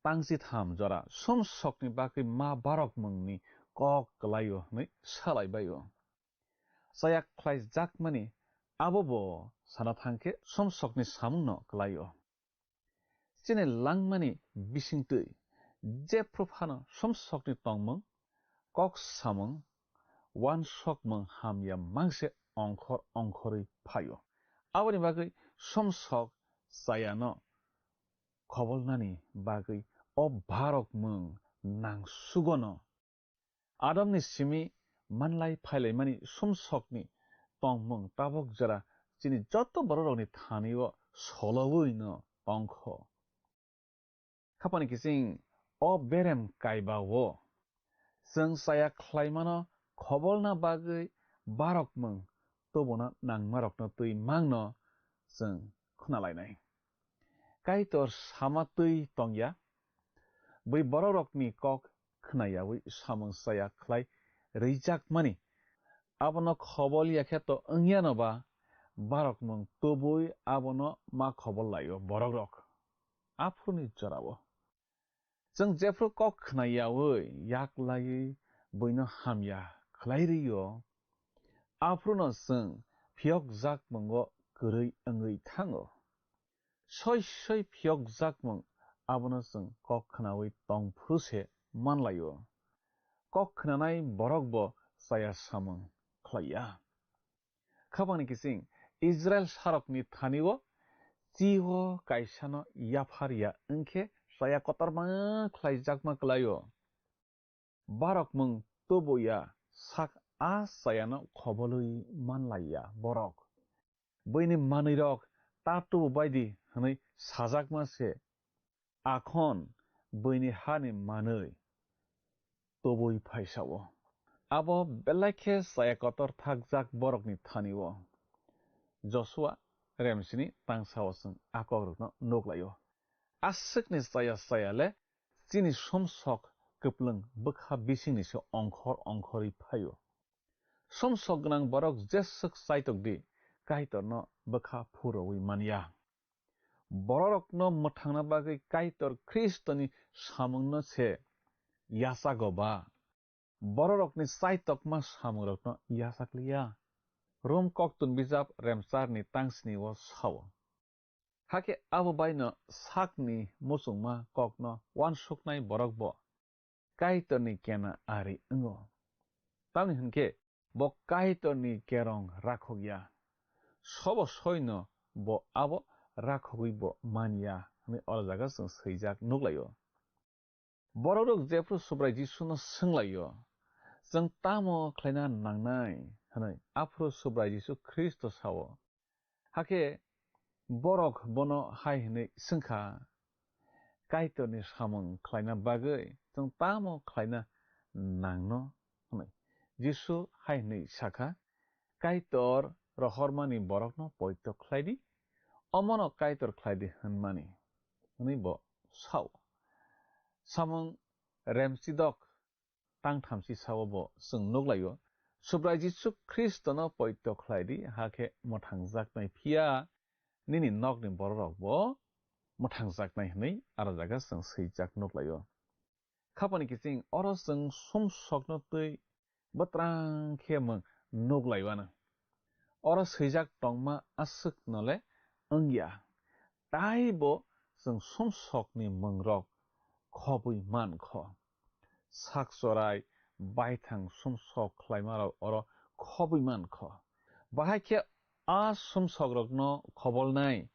Tangsit Ham Jora, Sum Sokni Baki Ma Barokmani, Kok Layo, Salai Bayo. Saya Klais Jakmani, Abobo, Sanatanke, Sum Sokni Samno Klayo. Sine Langmani, Bishingtui, Jeprofana, Sum Sokni Tongmung, Kok Samung, One Sokmung Hamya Mangse Onkori Payo. Awani Bagi, Sum Sok Sayano. Kobol nani bagi o barok mung nang sugono. Adam ni simi manlai pailai mani sumsok ni tong mung tabok jara sini joto borok ni thani o solowui no tongko. Kapani kising o berem kaiba wo. Seng saya klaimano kobol na bagi barok mung tobona nang marok no tui mang no seng kunalai nai. Kaitor sama tui tongya, bai borok ni kok knaya wi samang saya klai rijak mani. Abono khobol yakheto angyano ba barok mong tobui abono ma khobol layo borok. Afruni jarawo. Jeng jefro kok knaya wi yak lai boino hamya klai riyo. Afruno seng phiok jak mongo kurui angui tango. Soy phiok jakmung abono sung kok khnawi tong phuse manlayo. Kok khnanai borokbo saya samung khlaya. Khabani kising Israel sarokni thaniwo chiwo kaisano yafaria unke saya kotorma khlai jakma klayo. Barokmung toboya sak a sayano khobolui manlaya borok. Boini manirok tatu baidi Hanai sajak mase akon boini hani manui toboi paisawo. Abo belake saya kotor thakjak borokni thaniwo. Joshua remsini tangsawasung akogrukno noglayo. Asikni saya le sini somsok keplung bekha bisingni se ongkhori phayo. Somsok gnang borok jesuk saitok di kaitorno bekha phurowi mania. Borokno mothangna bagi kaitor Kristoni samungno se yasagoba. Borokni saitokma samungrokno yasakliya. Rom koktun bizab remsarni tangsni wo sawo. Hake abubaino sakni musungma kokno wansuknai borokbo. Kaitorni kena ari ungo. Tamni hunke bo kaitorni kerong rakhogya. Sobo soino bo abo rakhogui bo mania hami olajaga sung seijak nuglayo. Borok jefru subrai jisuno sunglayo. Sung tamo klaina nangnai hanai afro subrai jisu Kristo sawo. Hake borok bono hai hanai sungka kaitorni samung klaina bagai sung tamo klaina nangno hanai. Jisu hai hanai saka kaitor rohormani borokno poito klaidi. Omono kaitor klaidi hanmani. Hanai bo sawo. Samung remsidok tang thamsi sawo bo sung nuglayo. Subrai jisu Kristo no poito klaidi hake motangjak nai pia nini nokni borok bo motangjak nai hanai arajaga sung seijak nuglayo. Kapani kising oro sung sumsokno tui batrang khemung nuglayo ana. Oro seijak tongma asuk nole angya. Taibo sung sumsokni mungrok khobui man kho. Saksorai baithang sumsok klaimaro oro khobui man kho. Bahai ke a sumsok no khobol nai.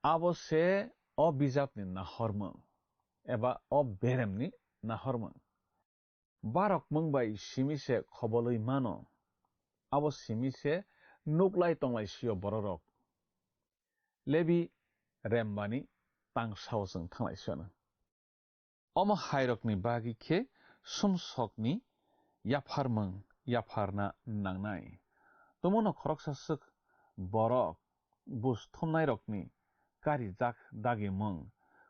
Abo se o bijapni nahormung. Eba o beremni nahormung. Barok mungbai simi se khobolui mano. Abo simi se nuklai tonglai sio bororok. Levi रेमबानि तांसावजों थांनायसोनो अम हायरकनि बागिखे सुमसकनि याफारमों याफारना नांनाय तमनो खरकसासक बरक बुस थमनाय रकनि गारि जाक दागिमों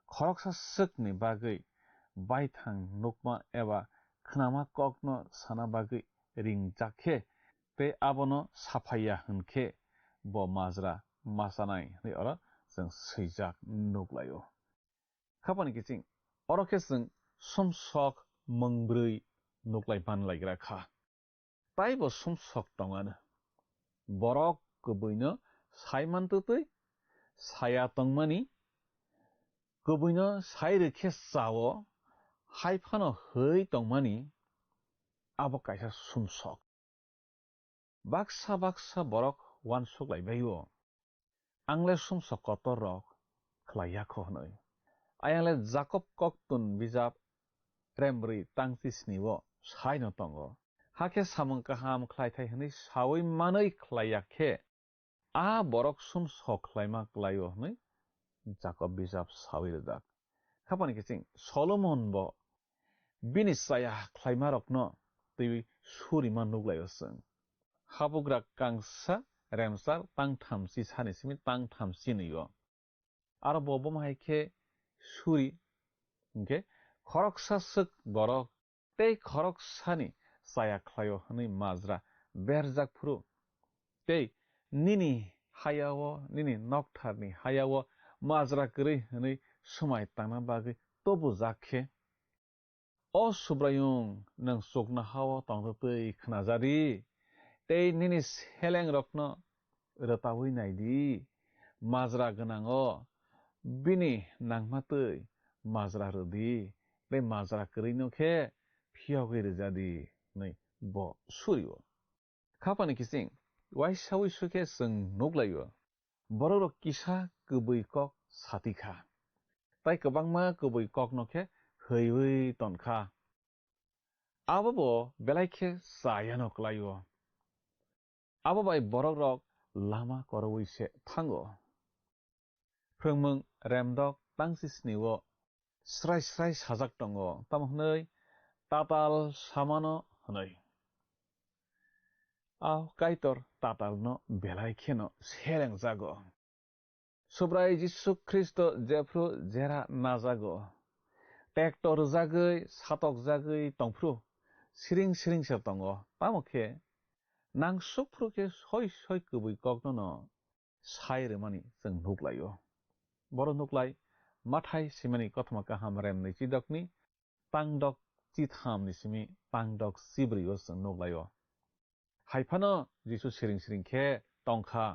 खरकसासकनि बागै बायथां नुकमा एबा खनामा ककनो साना बागै रिं जाखे ते आबनो साफाया होनखे ब माजरा मासानाय नै अर जों सैजाक नुगलायो खापानि किसिं अरखे जों समसक मंब्रै नुगलाय बानलायग्रा खा ताइ ब समसक दंगानो बरक गुबैनो सायमानतै साया तंमानि गुबैनो सायरेखे सावो हायफानो है तंमानि आब कायसा समसक बाक्सा बाक्सा बरक वान सुगलायबायो आंले समसक कतर रक खलायाखो हनै आयांले जाकब कक्तुन बिजाब रेमब्रै तांतिसनिवो सायनो तंगो हाखे सामं काहाम खलायथाय हनै सावै मानै खलायाखे आ बरक समसक खलायमा खलायो हनै जाकब बिजाब सावै रजाक खापानि किसिं सलोमन ब बिनिसाया खलायमा रकनो तै सुरिमा नुगलायो जों हाबुग्रा कांसा रेमसार तांथामसि सानिसिमि तांथामसि नैयो आरो बबो माहायखे सुरि ओके खरकसासक बरक ते खरकसानि साया खलायो हनै माजरा बेरजाकफ्रु ते निनि हायावो निनि नकथारनि हायावो माजरा गरै हनै समाय तांना बागै तबु जाखे अ सुब्रायुं नों सुगना हावा तांतै खनाजारि ते निनि सेलें रकनो रतावै नायदि माजरा गनाङो बिनि नांमातै माजरा रदि बे माजरा करैनोखे फियावै रजादि नै ब सुरियो खापानि किसिं वाइसावै सुखे जों नुगलायो बररो किसा गुबै कक सातिखा ताइ गोबांमा गुबै कक नखे हैवै तनखा आबो बेलायखे जायानो क्लायो आबो बाय बरक रक लामा करवैसे थांगो फ्रंमों रेमदक तांसिसनिवो स्राय स्राय साजाक दंगो तामहनै ताताल सामानो हनै आव काइतर तातालनो बेलायखेनो सेलें जागो सुब्राय जिसु ख्रिस्ट जेफ्रु जेरा नाजागो ट्रेक्टर जागै सातक जागै तंफ्रु सिरिं सिरिं से तंगो तामखे नांसुफ्रुखे सय सय गुबै कगनो सायरेमानि जों नुगलायो बर नुगलाय माथाय सिमानि कथमा काहाम रेम नैचिदकनि तांदक चिथामनि सिमि तांदक सिब्रियो जों नुगलायो हायफानो जिसु सिरिं सिरिं खे तंखा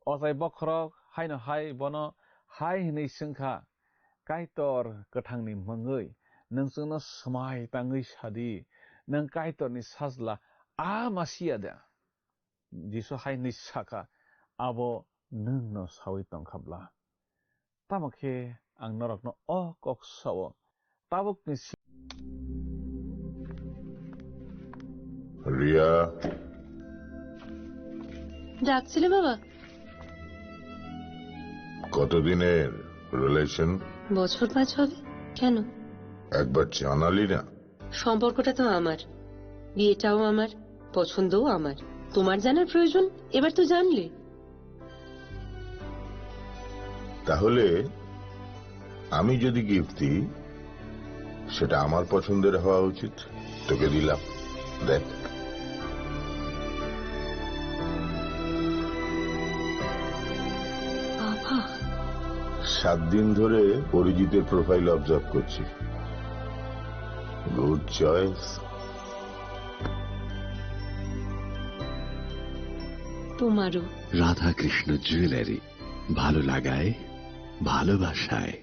अजाय बखरक हायनो हाय बनो हाय हनै सोंखा काइतर गोथांनि मंगै नोंसोंनो समाय ताङै सादि नों काइतरनि साजला आ मासियादा जिसु हाय नै साखा आबो नोंनो सावै तंखाब्ला तामखे आं नरकनो अ कक्सावो ताबुकनि রিয়া ডাকছিলে বাবা কতদিনের রিলেশন বছর 5 হবে কেন একবার জানালি না সম্পর্কটা তো আমার বিয়েটাও আমার পছন্দও আমার তোমার জানার প্রয়োজন এবার তো জানলে তাহলে আমি যদি গিফট দিই সেটা আমার পছন্দের হওয়া উচিত তোকে দিলাম দেখ বাবা 7 দিন ধরে পরিচিতের প্রোফাইল অবজার্ভ করছি গুড চয়েস তোমারও রাধা কৃষ্ণ জুয়েলারি ভালো লাগায় ভালোবাসায়